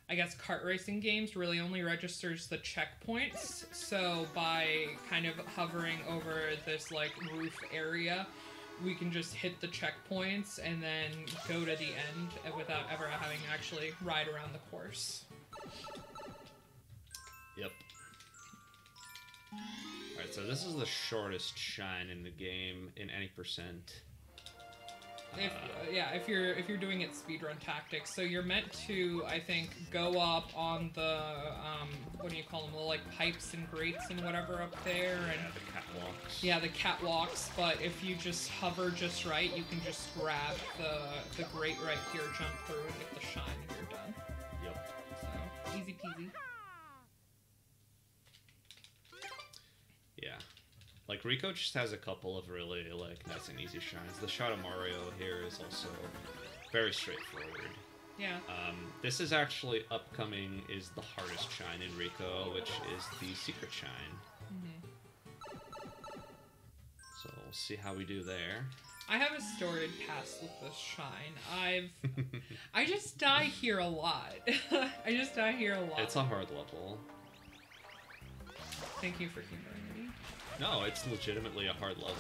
I guess, kart racing games, really only registers the checkpoints. So by kind of hovering over this like roof area, we can just hit the checkpoints and then go to the end without ever having to actually ride around the course. Yep. Alright, so this is the shortest shine in the game in any percent. If you're doing it speedrun tactics, so you're meant to, I think, go up on the what do you call them, the like pipes and grates and whatever up there, and the catwalks. Yeah, the catwalks. But if you just hover just right, you can just grab the grate right here, jump through, and get the shine, and you're done. Yep. So easy peasy. Yeah. Like, Rico just has a couple of really, like, nice and easy shines. The shot of Mario here is also very straightforward. Yeah. This is actually upcoming is the hardest shine in Rico, which is the secret shine. Mm-hmm. So we'll see how we do there. I have a storied past with this shine. I just die here a lot. I just die here a lot. It's a hard level. Thank you for humouring me. No, it's legitimately a hard level.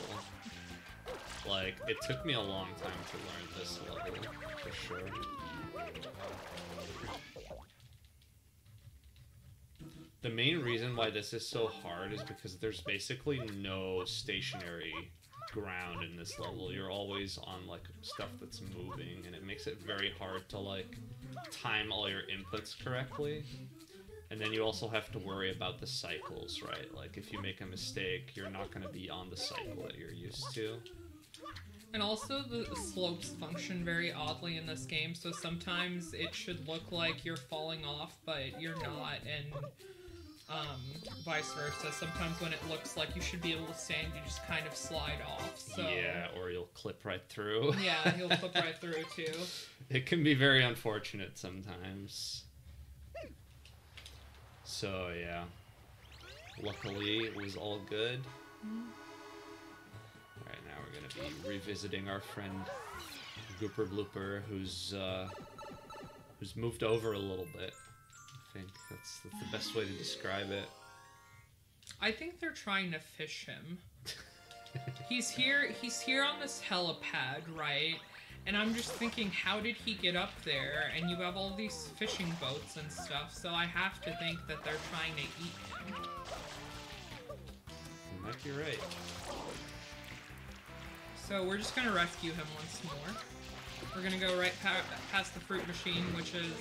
Like, it took me a long time to learn this level, for sure. The main reason why this is so hard is because there's basically no stationary ground in this level. You're always on, like, stuff that's moving, and it makes it very hard to, like, time all your inputs correctly. And then you also have to worry about the cycles, right? Like, if you make a mistake, you're not going to be on the cycle that you're used to. And also, the slopes function very oddly in this game, so sometimes it should look like you're falling off, but you're not, and vice versa. Sometimes when it looks like you should be able to stand, you just kind of slide off, so... Yeah, or you'll clip right through. Yeah, you'll clip right through, too. It can be very unfortunate sometimes. So, yeah. Luckily, it was all good. Alright, now we're gonna be revisiting our friend Gooper Blooper, who's moved over a little bit. I think that's the best way to describe it. I think they're trying to fish him. He's here on this helipad, right? And I'm just thinking, how did he get up there? And you have all these fishing boats and stuff, so I have to think that they're trying to eat him. You might be right. So we're just gonna rescue him once more. We're gonna go right past the fruit machine, which is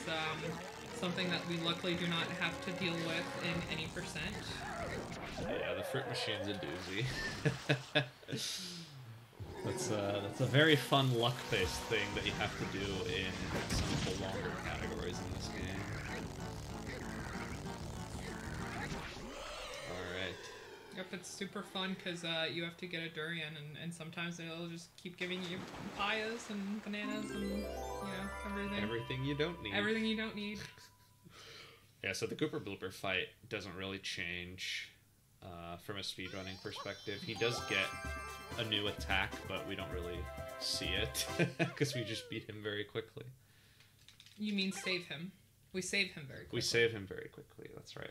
something that we luckily do not have to deal with in any percent. Yeah, the fruit machine's a doozy. That's a very fun luck-based thing that you have to do in some of the longer categories in this game. Alright. Yep, it's super fun because you have to get a durian, and sometimes they'll just keep giving you papayas and bananas and, you know, everything. Everything you don't need. Everything you don't need. Yeah, so the Cooper Blooper fight doesn't really change from a speedrunning perspective. He does get a new attack, but we don't really see it because we just beat him very quickly. You mean save him? We save him very quickly. We save him very quickly, that's right.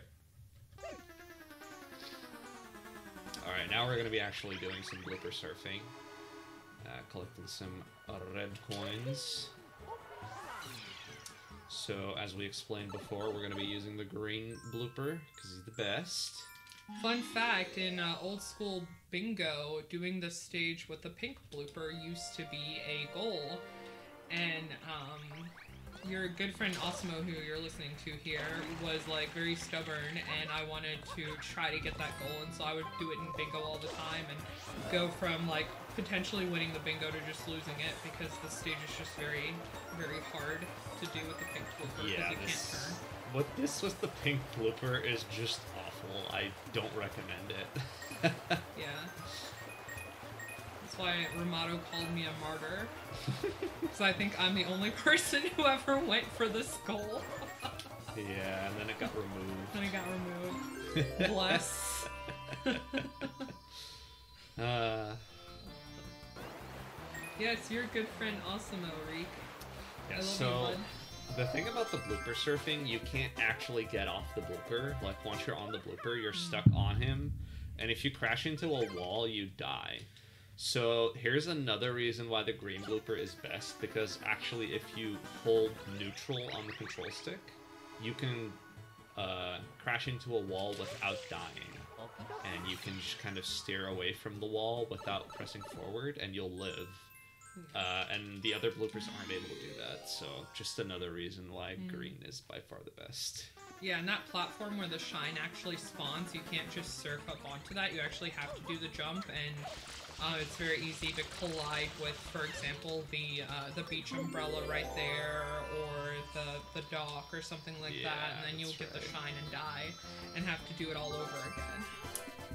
Alright, now we're going to be actually doing some blooper surfing. Collecting some red coins. So, as we explained before, we're going to be using the green blooper because he's the best. Fun fact, in old school bingo, doing the stage with the pink blooper used to be a goal. And your good friend Osmo, who you're listening to here, was like very stubborn, and I wanted to try to get that goal, and so I would do it in bingo all the time and go from like potentially winning the bingo to just losing it because the stage is just very, very hard to do with the pink blooper because you can't turn. What this with the pink blooper is just awful. I don't recommend it. Yeah. That's why Ramato called me a martyr. Because I think I'm the only person who ever went for this goal. Yeah, and then it got removed. Then it got removed. Bless. Yeah, it's your good friend Osmo, Reek. Yeah, I love so you, bud. the thing about the blooper surfing, you can't actually get off the blooper. Like, once you're on the blooper, you're stuck on him. And if you crash into a wall, you die. So here's another reason why the green blooper is best, because actually if you hold neutral on the control stick, you can crash into a wall without dying. And you can just kind of steer away from the wall without pressing forward, and you'll live. And the other bloopers aren't able to do that, so just another reason why green is by far the best. Yeah, and that platform where the shine actually spawns, you can't just surf up onto that. You actually have to do the jump, and it's very easy to collide with, for example, the beach umbrella right there, or the dock, or something like that, and then you'll get the shine and die, and have to do it all over again.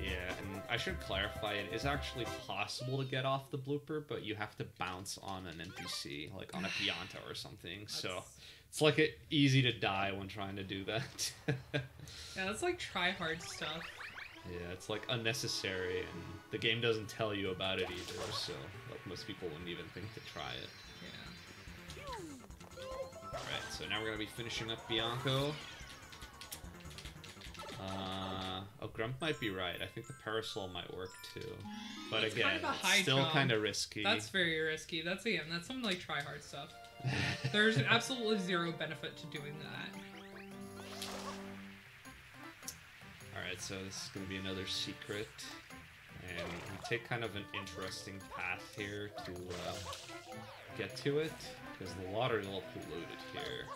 Yeah, and I should clarify, it is actually possible to get off the blooper, but you have to bounce on an NPC, like on a Pianta or something, so it's like easy to die when trying to do that. Yeah, that's like try-hard stuff. Yeah, it's like unnecessary, and the game doesn't tell you about it either, so like most people wouldn't even think to try it. Yeah. Alright, so now we're going to be finishing up Bianco. Oh, Grump might be right. I think the parasol might work too. But it's again, kind of a high still jump. kind of risky. That's very risky. That's some like try-hard stuff. There's absolutely zero benefit to doing that. Alright, so this is going to be another secret. And we take kind of an interesting path here to get to it, because the water is a little polluted here.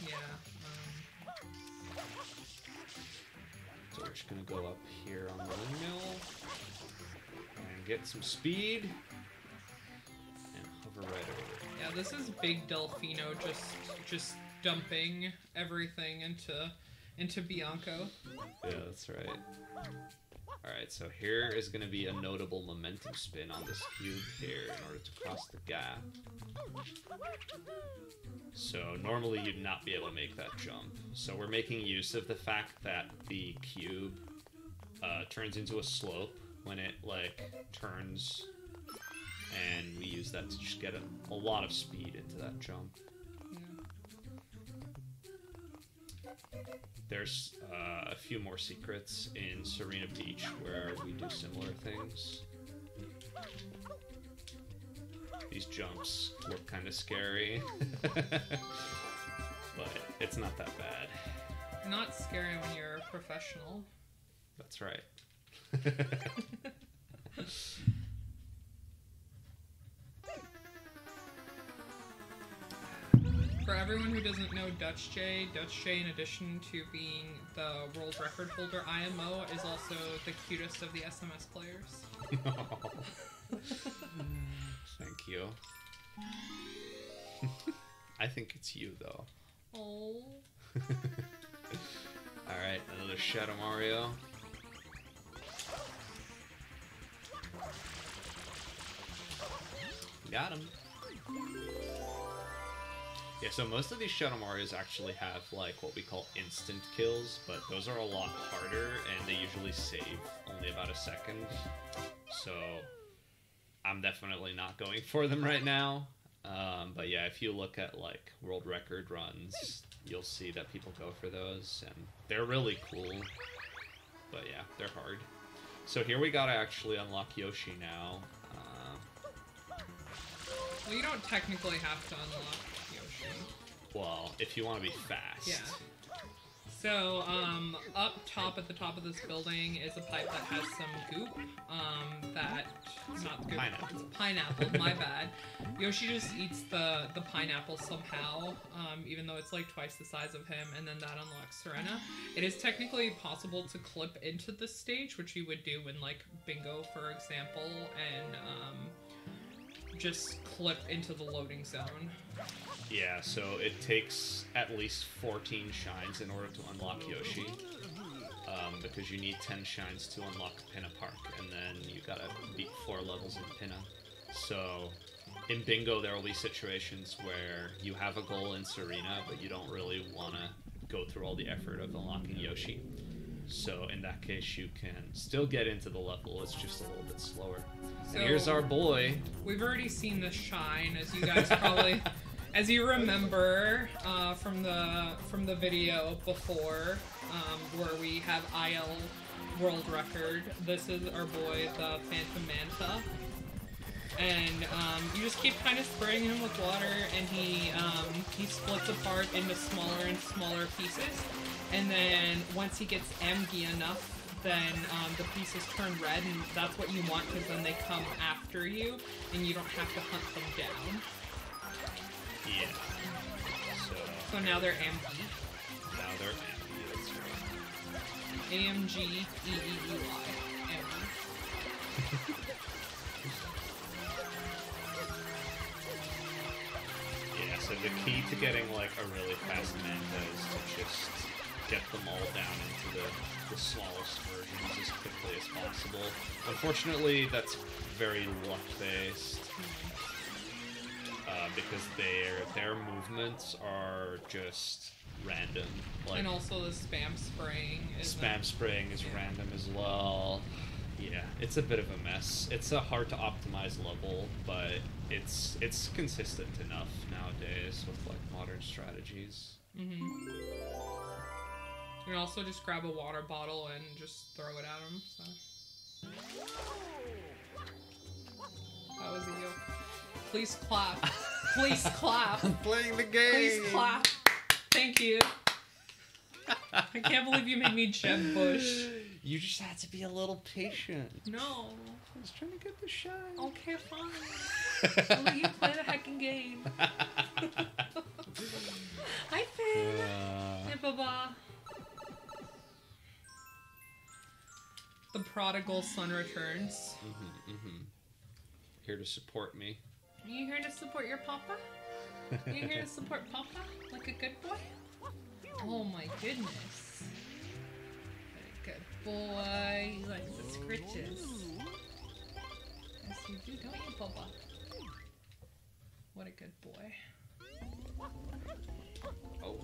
Yeah. So we're just going to go up here on the windmill and get some speed and hover right over. Yeah, this is Big Delfino just dumping everything into Bianco. Yeah, that's right. Alright, so here is going to be a notable momentum spin on this cube here in order to cross the gap. So normally you'd not be able to make that jump. So we're making use of the fact that the cube turns into a slope when it like turns, and we use that to just get a lot of speed into that jump. There's a few more secrets in Serena Beach where we do similar things. These jumps look kind of scary, but it's not that bad. Not scary when you're a professional. That's right. For everyone who doesn't know Dutchj, in addition to being the world record holder IMO, is also the cutest of the SMS players. Thank you. I think it's you, though. Oh. Alright, another Shadow Mario. Got him. Yeah, so most of these Shadow Marios actually have, like, what we call instant kills, but those are a lot harder, and they usually save only about a second. So, I'm definitely not going for them right now. But yeah, if you look at, like, world record runs, you'll see that people go for those, and they're really cool. But yeah, they're hard. So here we gotta actually unlock Yoshi now. Well, you don't technically have to unlock Yoshi. Well, if you want to be fast. Yeah. So, up top at the top of this building is a pipe that has some goop. Not goop. Pineapple. It's pineapple, my bad. Yoshi just eats the pineapple somehow, even though it's like twice the size of him, and then that unlocks Serena. It is technically possible to clip into this stage, which you would do in like Bingo, for example, and just clip into the loading zone. Yeah, so it takes at least 14 shines in order to unlock Yoshi. Because you need 10 shines to unlock Pinna Park, and then you gotta beat 4 levels in Pinna. So, in Bingo, there will be situations where you have a goal in Serena, but you don't really want to go through all the effort of unlocking Yoshi. So, in that case, you can still get into the level, it's just a little bit slower. So, and here's our boy. We've already seen the shine, as you guys probably... As you remember from the video before, where we have IL world record, this is our boy, the Phantom Manta. And you just keep kind of spraying him with water, and he splits apart into smaller and smaller pieces. And then once he gets empty enough, then the pieces turn red, and that's what you want, because then they come after you, and you don't have to hunt them down. Yeah. So now they're empty. Now they're empty, that's right. AMGEEUI. Yeah, so the key to getting like a really fast Manta is to just get them all down into the smallest versions as quickly as possible. Unfortunately, that's very luck-based. Because their movements are just random. Like, and also the spam spraying is random as well. Yeah, it's a bit of a mess. It's a hard to optimize level, but it's consistent enough nowadays with like modern strategies. You can also just grab a water bottle and just throw it at them. So. That was a yoke. Please clap. Please clap. I'm playing the game. Please clap. Thank you. I can't believe you made me Jeb Bush. You just had to be a little patient. No. I was trying to get the shine. Okay, fine. I'll let you play the heckin' game. Hi, Finn. Hey, Baba. The prodigal son returns. Here to support me. Are you here to support your papa? Are you here to support papa? Like a good boy? Oh my goodness. What a good boy. You like the scritches. Yes you do, don't you, papa? What a good boy. Oh,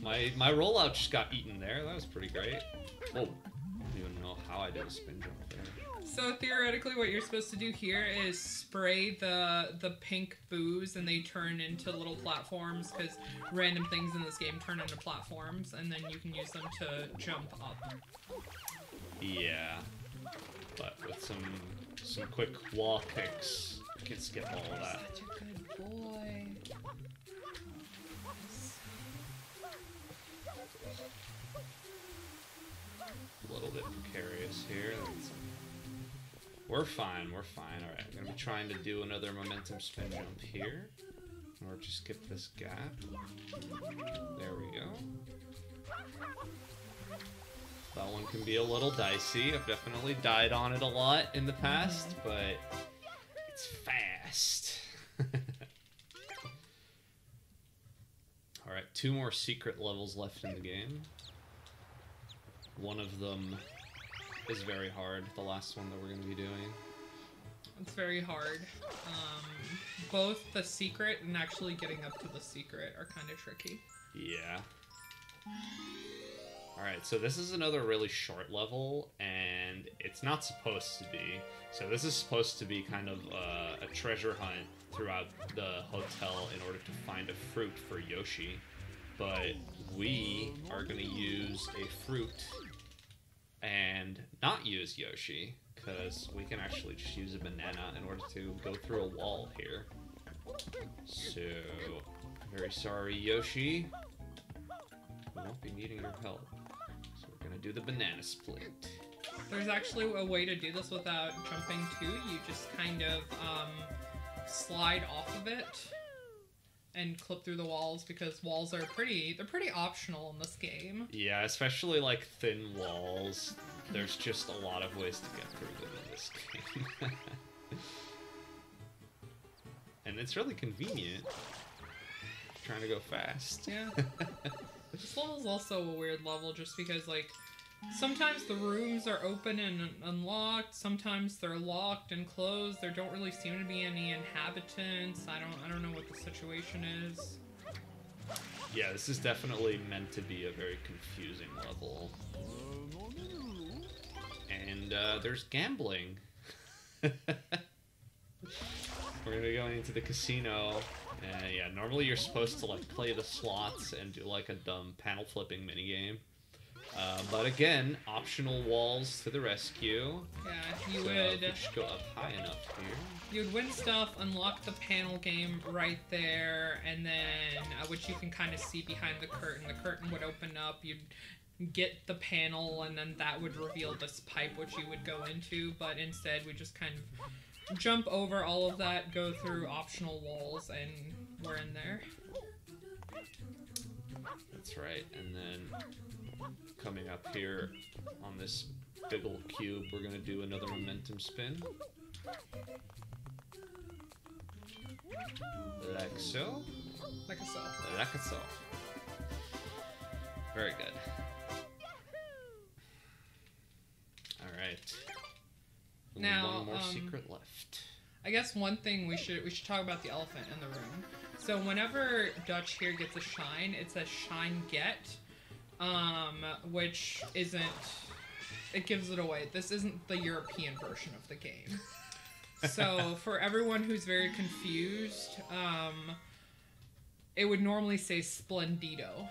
my rollout just got eaten there. That was pretty great. Oh, I don't even know how I did a spin jump there. So theoretically what you're supposed to do here is spray the pink boos and they turn into little platforms, because random things in this game turn into platforms, and then you can use them to jump up. Yeah, but with some quick wall kicks, you can skip all of that. Such a good boy. A little bit precarious here. We're fine, we're fine. Alright, I'm gonna be trying to do another momentum spin jump here. Or just skip this gap. There we go. That one can be a little dicey. I've definitely died on it a lot in the past, but it's fast. Alright, 2 more secret levels left in the game. One of them is very hard, the last one that we're going to be doing. It's very hard. Both the secret and actually getting up to the secret are kind of tricky. Yeah. Alright, so this is another really short level, and it's not supposed to be. So this is supposed to be kind of a treasure hunt throughout the hotel in order to find a fruit for Yoshi. But we are going to use a fruit and not use Yoshi, because we can actually just use a banana in order to go through a wall here. So, very sorry, Yoshi. We won't be needing your help. So we're gonna do the banana split. There's actually a way to do this without jumping too. You just kind of slide off of it and clip through the walls, because walls are pretty optional in this game. Yeah, especially like thin walls. There's just a lot of ways to get through them in this game. And it's really convenient. Trying to go fast. Yeah. This level is also a weird level just because, like, sometimes the rooms are open and unlocked, sometimes they're locked and closed. There don't really seem to be any inhabitants. I don't know what the situation is. Yeah, this is definitely meant to be a very confusing level. And there's gambling. We're gonna be going into the casino. Yeah, normally you're supposed to like play the slots and do like a dumb panel flipping minigame. But again, optional walls to the rescue. Yeah, you so would just go up high enough here. You'd win stuff, unlock the panel game right there, and then which you can kind of see behind the curtain. The curtain would open up. You'd get the panel, and then that would reveal this pipe which you would go into. But instead, we just kind of jump over all of that, go through optional walls, and we're in there. That's right. And then coming up here on this big old cube, we're gonna do another momentum spin. Like so. Like so. Like so. Very good. Alright. Now, one more secret left. I guess one thing we should talk about the elephant in the room. So whenever Dutch here gets a shine, it says shine get, which isn't, it gives it away. This isn't the European version of the game. So for everyone who's very confused, it would normally say Splendido.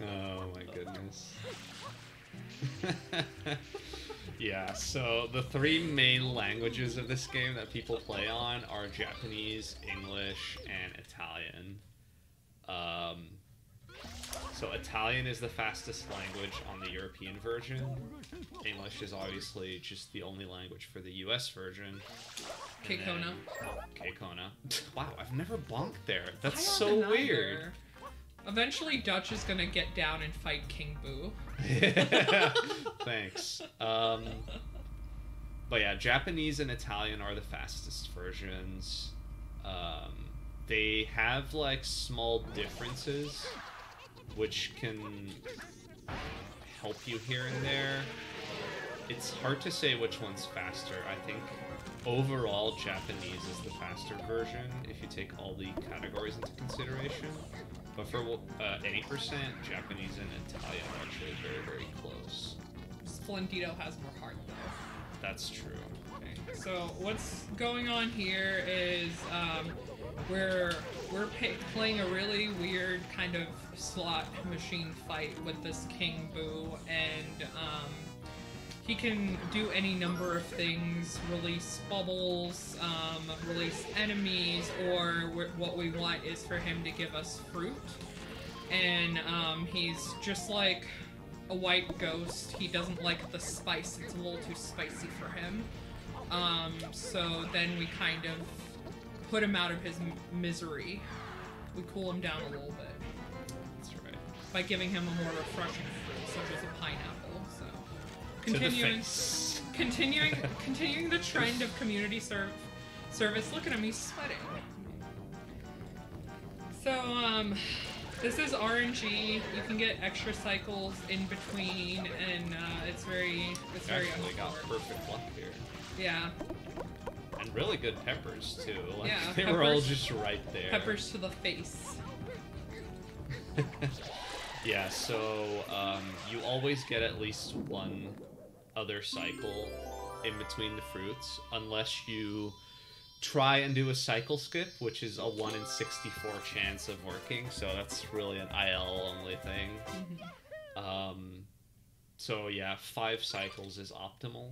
Oh my goodness. Yeah, so the 3 main languages of this game that people play on are Japanese, English, and Italian. So Italian is the fastest language on the European version. English is obviously just the only language for the US version. Keikona. Keikona. Wow, I've never bonked there. That's I so haven't weird. either. Eventually, Dutch is gonna get down and fight King Boo. Thanks. But yeah, Japanese and Italian are the fastest versions. They have like small differences, which can help you here and there. It's hard to say which one's faster. I think overall Japanese is the faster version if you take all the categories into consideration. But for any percent, Japanese and Italian are actually very, very close. Splendido has more heart though. That's true. Okay. So what's going on here is we're playing a really weird kind of slot machine fight with this King Boo, and he can do any number of things: release bubbles, release enemies, or what we want is for him to give us fruit. And he's just like a white ghost. He doesn't like the spice. It's a little too spicy for him. So then we kind of put him out of his misery. We cool him down a little bit. That's right. By giving him a more refreshing fruit, such as a pineapple. So continuing the trend of community service. Look at him, he's sweating. So this is RNG. You can get extra cycles in between, and it's very Actually got perfect luck here. Yeah. And really good peppers too. Like, Yeah, they were all just right there. Peppers to the face. Yeah, so you always get at least one other cycle in between the fruits, unless you try and do a cycle skip, which is a 1 in 64 chance of working, so that's really an IL only thing. So yeah, 5 cycles is optimal.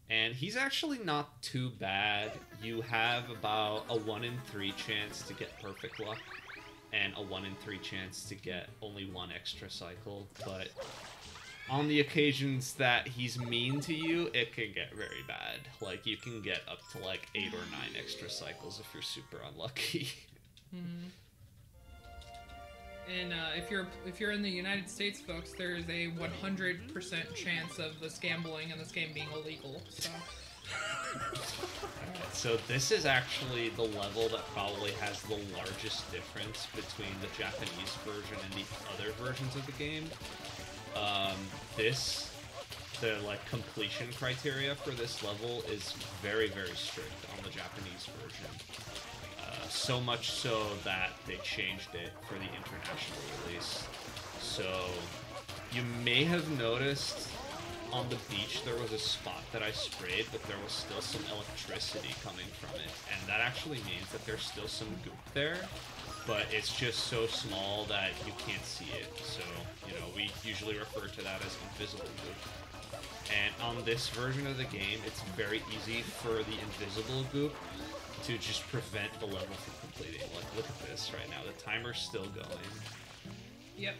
And he's actually not too bad. You have about a 1 in 3 chance to get perfect luck, and a 1 in 3 chance to get only 1 extra cycle, but on the occasions that he's mean to you, it can get very bad. Like, you can get up to like 8 or 9 extra cycles if you're super unlucky. And if you're in the United States, folks, there is a 100% chance of this gambling and this game being illegal. So. So this is actually the level that probably has the largest difference between the Japanese version and the other versions of the game. The like completion criteria for this level is very, very strict on the Japanese version. So much so that they changed it for the international release. So you may have noticed on the beach there was a spot that I sprayed, but there was still some electricity coming from it. And that actually means that there's still some goop there, but it's just so small that you can't see it. So, you know, we usually refer to that as invisible goop. And on this version of the game, it's very easy for the invisible goop to just prevent the level from completing. Like, look at this right now. The timer's still going. Yep.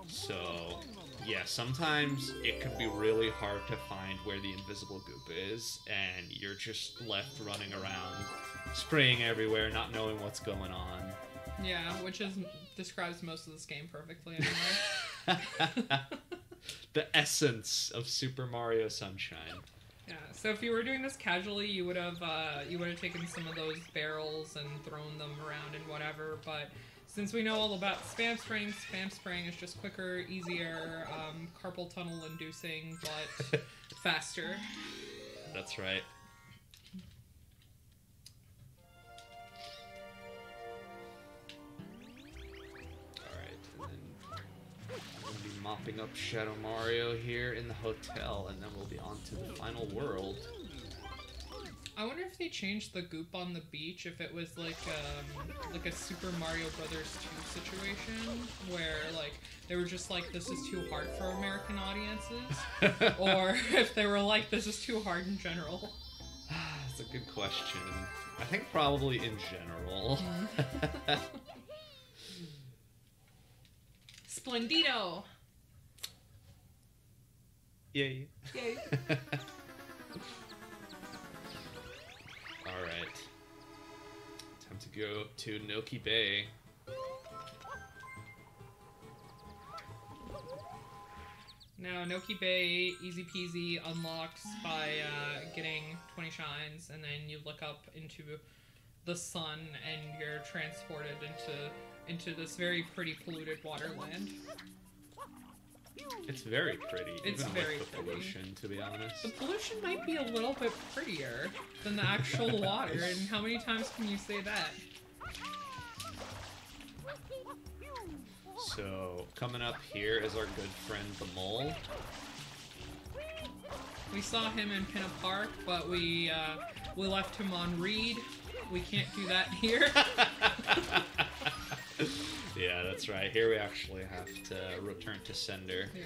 So, yeah, sometimes it could be really hard to find where the invisible goop is, and you're just left running around, spraying everywhere, not knowing what's going on. Yeah, which describes most of this game perfectly anyway. The essence of Super Mario Sunshine. Yeah, so if you were doing this casually, you would have taken some of those barrels and thrown them around and whatever, but since we know all about spam spraying is just quicker, easier, carpal tunnel inducing, but faster. That's right. Mopping up Shadow Mario here in the hotel, and then we'll be on to the final world. I wonder if they changed the goop on the beach, if it was like a Super Mario Brothers 2 situation, where like they were just like, this is too hard for American audiences, or if they were like, this is too hard in general. That's a good question. I think probably in general. Splendido! Yay. Yay. Alright. Time to go to Noki Bay. Now, Noki Bay, easy peasy, unlocks by getting 20 shines, and then you look up into the sun, and you're transported into this very pretty polluted waterland. It's very pretty, it's even very with the pollution, to be honest. The pollution might be a little bit prettier than the actual water, and how many times can you say that? So, coming up here is our good friend the Mole. We saw him in Pinna Park, but we left him on Reed. We can't do that here. Yeah, that's right. Here we actually have to return to sender. Yeah.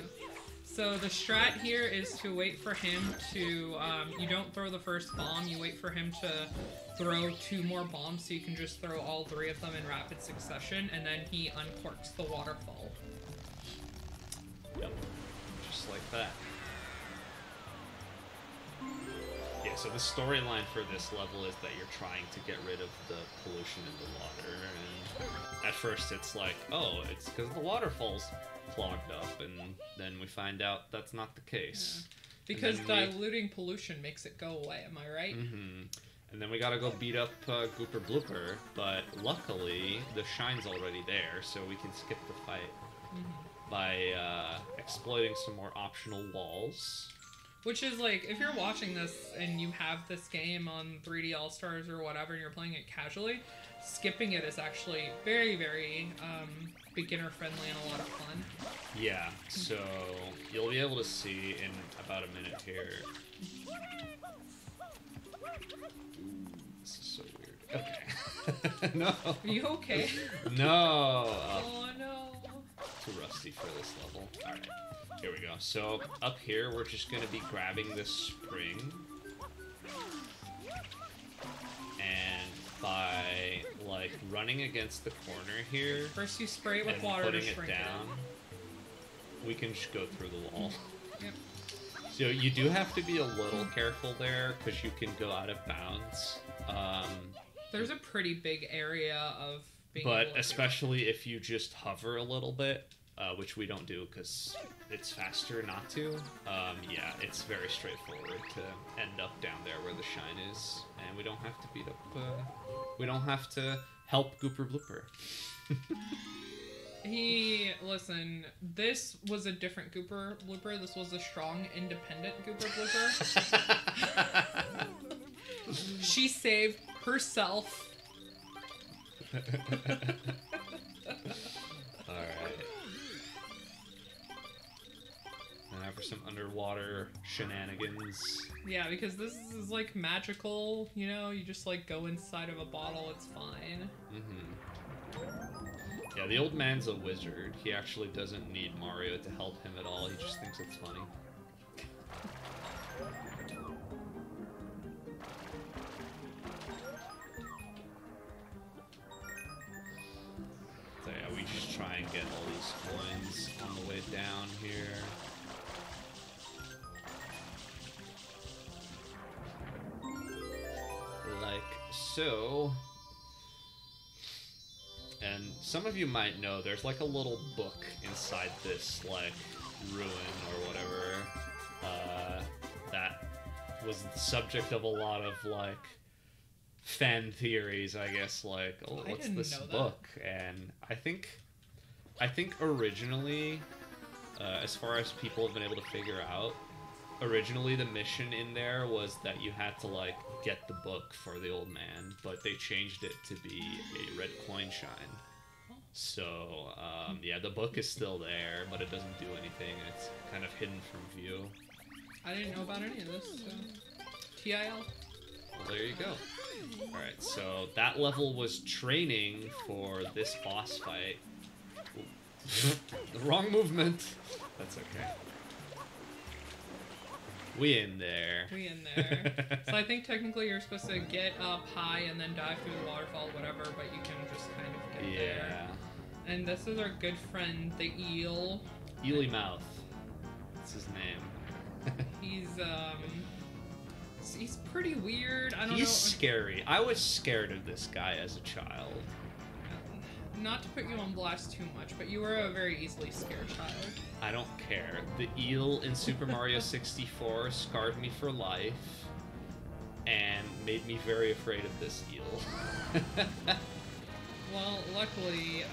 So the strat here is to wait for him to, you don't throw the first bomb, you wait for him to throw 2 more bombs so you can just throw all 3 of them in rapid succession, and then he uncorks the waterfall. Yep. Just like that. Yeah, so the storyline for this level is that you're trying to get rid of the pollution in the water, and at first it's like, oh, it's because the waterfall's clogged up, and then we find out that's not the case. Yeah. Because diluting pollution makes it go away, am I right? Mm-hmm. And then we gotta go beat up Gooper Blooper, but luckily the shine's already there, so we can skip the fight by exploiting some more optional walls. Which is like, if you're watching this and you have this game on 3D All-Stars or whatever and you're playing it casually, skipping it is actually very, very beginner-friendly and a lot of fun. Yeah, so you'll be able to see in about a minute here. This is so weird. Okay. No. Are you okay? No. Oh, no. Too rusty for this level. Alright. Here we go. So, up here, we're just going to be grabbing this spring. And by, like, running against the corner here... First you spray it with and water putting to it shrink down, we can just go through the wall. Yep. So, you do have to be a little careful there, because you can go out of bounds. There's a pretty big area of being But able to... especially if you just hover a little bit... which we don't do because it's faster not to. Yeah, it's very straightforward to end up down there where the shine is, and we don't have to beat up. We don't have to help Gooper Blooper. Listen, this was a different Gooper Blooper. This was a strong, independent Gooper Blooper. She saved herself. Alright. Now for some underwater shenanigans. Yeah, because this is like magical, you know? You just like go inside of a bottle, it's fine. Yeah, the old man's a wizard. He actually doesn't need Mario to help him at all. He just thinks it's funny. So yeah, we just try and get all these coins on the way down here. Like so. And some of you might know there's like a little book inside this like ruin or whatever that was the subject of a lot of like fan theories, I guess, like, oh, what's this book? And I think originally, as far as people have been able to figure out, originally the mission in there was that you had to like get the book for the old man, but they changed it to be a red coin shine. So yeah, the book is still there, but it doesn't do anything. It's kind of hidden from view. I didn't know about any of this, so... TIL. Well, there you go. Alright, so that level was training for this boss fight. The wrong movement. That's okay. We in there. We in there. So I think technically you're supposed to get up high and then dive through the waterfall, whatever, but you can just kind of get there. And this is our good friend, the eel. Eely Mouth. That's his name. He's pretty weird. I don't know. He's scary. I was scared of this guy as a child. Not to put you on blast too much, but you were a very easily scared child. I don't care. The eel in Super Mario 64 scarred me for life and made me very afraid of this eel. Well, luckily,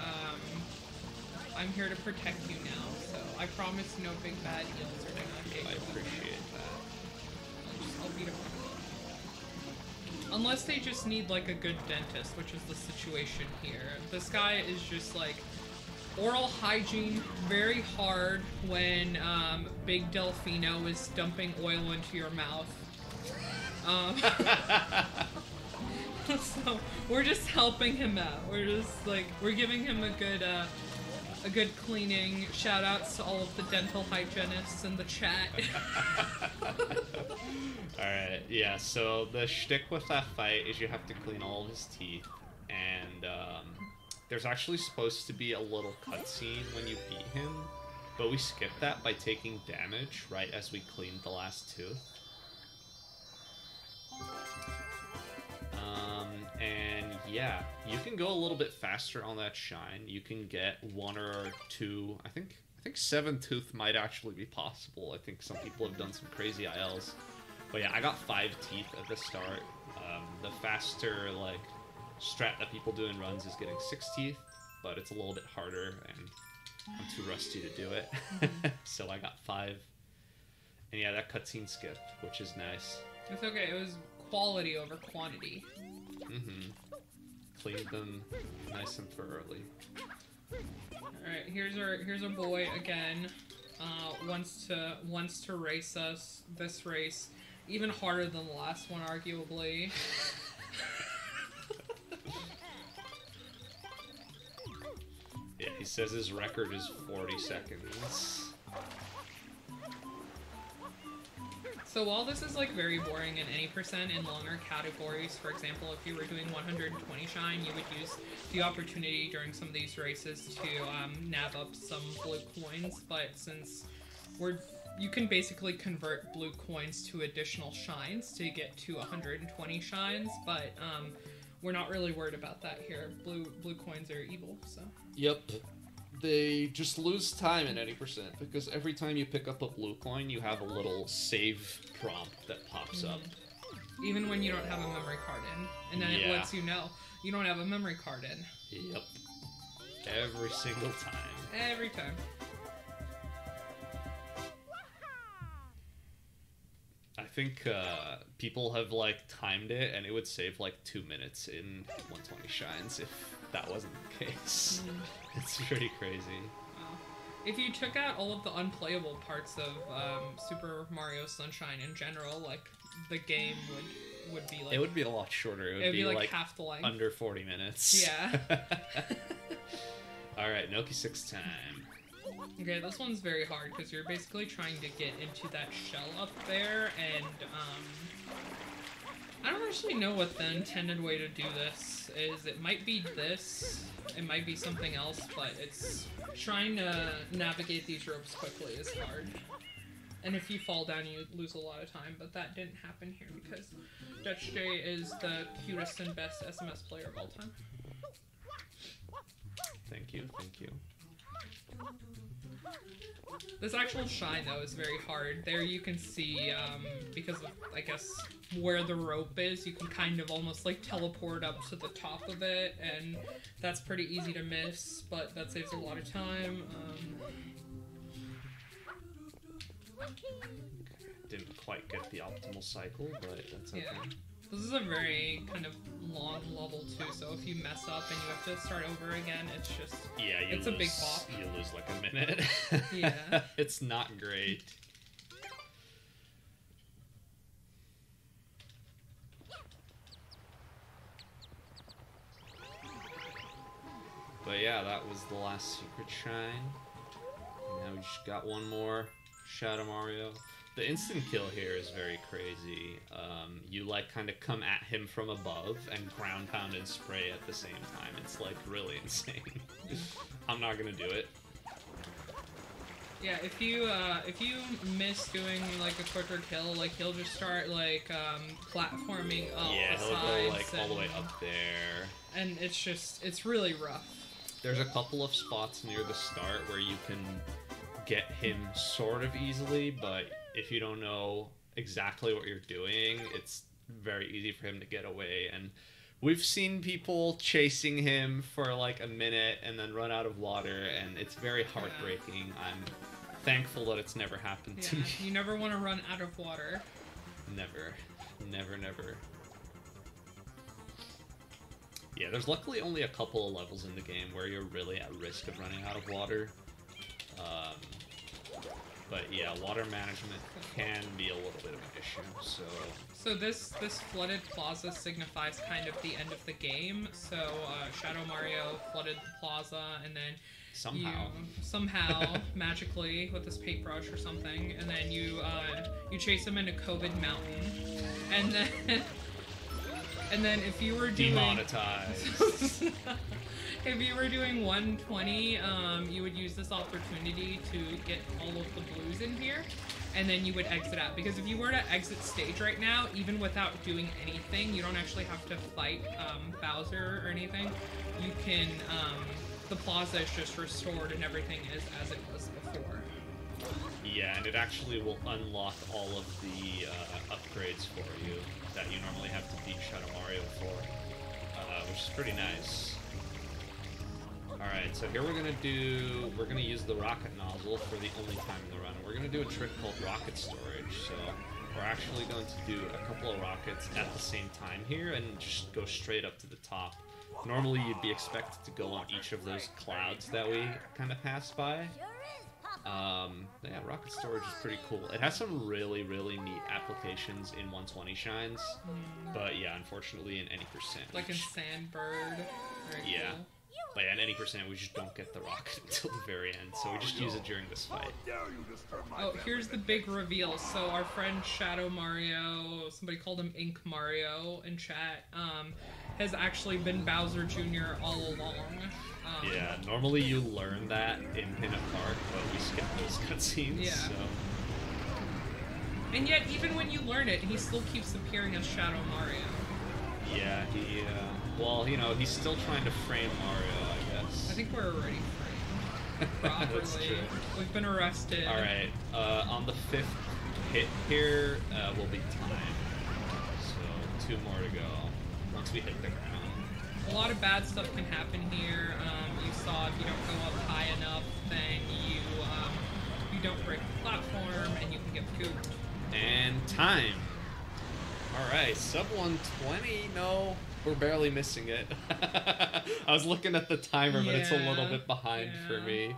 I'm here to protect you now, so I promise no big bad eels are gonna get you. I appreciate that. I'll beat them up. Unless they just need, like, a good dentist, which is the situation here. This guy is just, like, oral hygiene very hard when, Big Delfino is dumping oil into your mouth. So, we're just helping him out. We're just, like, we're giving him a good cleaning. Shout outs to all of the dental hygienists in the chat. Alright, yeah, so the shtick with that fight is you have to clean all of his teeth, and there's actually supposed to be a little cutscene when you beat him, but we skipped that by taking damage right as we cleaned the last tooth. And yeah, you can go a little bit faster on that shine. You can get 1 or 2. I think 7 tooth might actually be possible. I think some people have done some crazy ILs. But yeah, I got 5 teeth at the start. The faster like strat that people do in runs is getting 6 teeth, but it's a little bit harder, and I'm too rusty to do it. So I got 5. And yeah, that cutscene skipped, which is nice. It's okay. It was quality over quantity. Cleaned them nice and thoroughly. Alright, here's our boy again. Wants to race us. This race, even harder than the last one, arguably. Yeah, he says his record is 40 seconds. So while this is like very boring in any percent in longer categories, for example, if you were doing 120 shine, you would use the opportunity during some of these races to nab up some blue coins. But since you can basically convert blue coins to additional shines to get to 120 shines, but we're not really worried about that here. Blue coins are evil, so. Yep. They just lose time in any percent, because every time you pick up a blue coin, you have a little save prompt that pops up. Even when you don't have a memory card in. And then it lets you know you don't have a memory card in. Yep. Every single time. Every time. I think people have like timed it, and it would save like 2 minutes in 120 shines if that wasn't the case. It's pretty crazy. Wow. If you took out all of the unplayable parts of Super Mario Sunshine in general, like the game would be like. It would be a lot shorter. It would be like half the length. Under 40 minutes. Yeah. All right, Noki 6 time. Okay, this one's very hard because you're basically trying to get into that shell up there, and I don't actually know what the intended way to do this is. It might be this, it might be something else, but it's trying to navigate these ropes quickly is hard. And if you fall down, you lose a lot of time, but that didn't happen here because Dutchj is the cutest and best SMS player of all time. Thank you, thank you. This actual shine, though, is very hard. There you can see, because of, I guess, where the rope is, you can kind of almost, like, teleport up to the top of it, and that's pretty easy to miss, but that saves a lot of time. Didn't quite get the optimal cycle, but that's okay. Yeah. This is a very kind of long level too, so if you mess up and you have to start over again, it's just it's a big pop. You lose like a minute. Yeah. It's not great. But yeah, that was the last secret shine. Now we just got one more Shadow Mario. The instant kill here is very crazy. You like kind of come at him from above and ground pound and spray at the same time. It's like really insane. I'm not gonna do it. Yeah, if you miss doing like a quicker kill, like he'll just start like platforming up yeah, the he'll sides go like all the way up there. And it's really rough. There's a couple of spots near the start where you can get him sort of easily, but if you don't know exactly what you're doing, it's very easy for him to get away. And we've seen people chasing him for like a minute and then run out of water, and it's very heartbreaking. Yeah. I'm thankful that it's never happened to me. You never want to run out of water. Never. Never, never. Yeah, there's luckily only a couple of levels in the game where you're really at risk of running out of water. But yeah, water management can be a little bit of an issue, So this flooded plaza signifies kind of the end of the game. So Shadow Mario flooded the plaza, and then somehow magically with this paintbrush or something, and then you chase him into COVID Mountain, and then if you were doing demonetized. If you were doing 120, you would use this opportunity to get all of the blues in here. and then you would exit out. Because if you were to exit stage right now, even without doing anything, you don't actually have to fight Bowser or anything. You can, the plaza is just restored and everything is as it was before. Yeah, and it actually will unlock all of the upgrades for you that you normally have to beat Shadow Mario for, which is pretty nice. Alright, so here we're gonna use the rocket nozzle for the only time in the run. We're gonna do a trick called rocket storage, so we're actually going to do a couple of rockets at the same time here and just go straight up to the top. Normally you'd be expected to go on each of those clouds that we kind of passed by. Yeah, rocket storage is pretty cool. It has some really, really neat applications in 120 shines, but yeah, unfortunately in any percent. Like in Sandbird. Yeah. But yeah, in any percent, we just don't get the rocket until the very end, so we just use it during this fight. Oh, here's the big reveal. So our friend Shadow Mario, somebody called him Ink Mario in chat, has actually been Bowser Jr. all along. Yeah, normally you learn that in Pinna Park, but we skip those cutscenes, yeah. so... And yet, even when you learn it, he still keeps appearing as Shadow Mario. Yeah, he, well, you know, he's still trying to frame Mario, I guess. I think we're already framed properly. That's true. We've been arrested. Alright, on the 5th hit here will be time. So, 2 more to go, once we hit the ground. A lot of bad stuff can happen here. You saw if you don't go up high enough, then you don't break the platform, and you can get pooped. And time. Alright, sub 120, no, we're barely missing it. I was looking at the timer, but it's a little bit behind for me.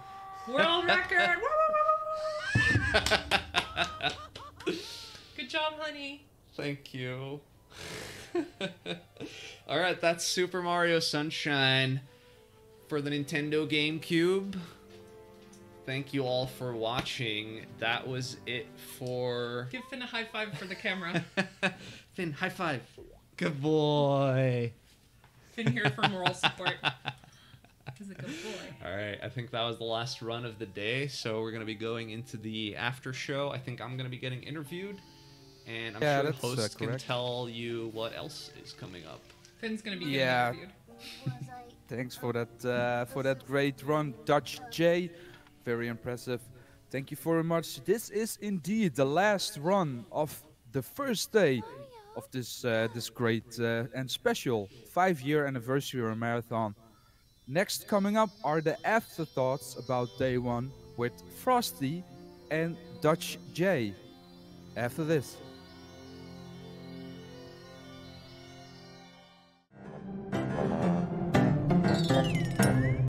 World record! Good job, honey. Thank you. Alright, that's Super Mario Sunshine for the Nintendo GameCube. Thank you all for watching. That was it for... Give Finn a high five for the camera. Finn, high five. Good boy. Finn here for moral support. He's a good boy. Alright, I think that was the last run of the day, so we're going to be going into the after show. I think I'm going to be getting interviewed, and I'm sure the host can tell you what else is coming up. Finn's going to be getting interviewed. Thanks for that great run, Dutchj. Very impressive. Thank you very much. This is indeed the last run of the first day of this this great and special 5-year anniversary marathon. Next coming up are the afterthoughts about day 1 with Frosty and Dutchj. After this.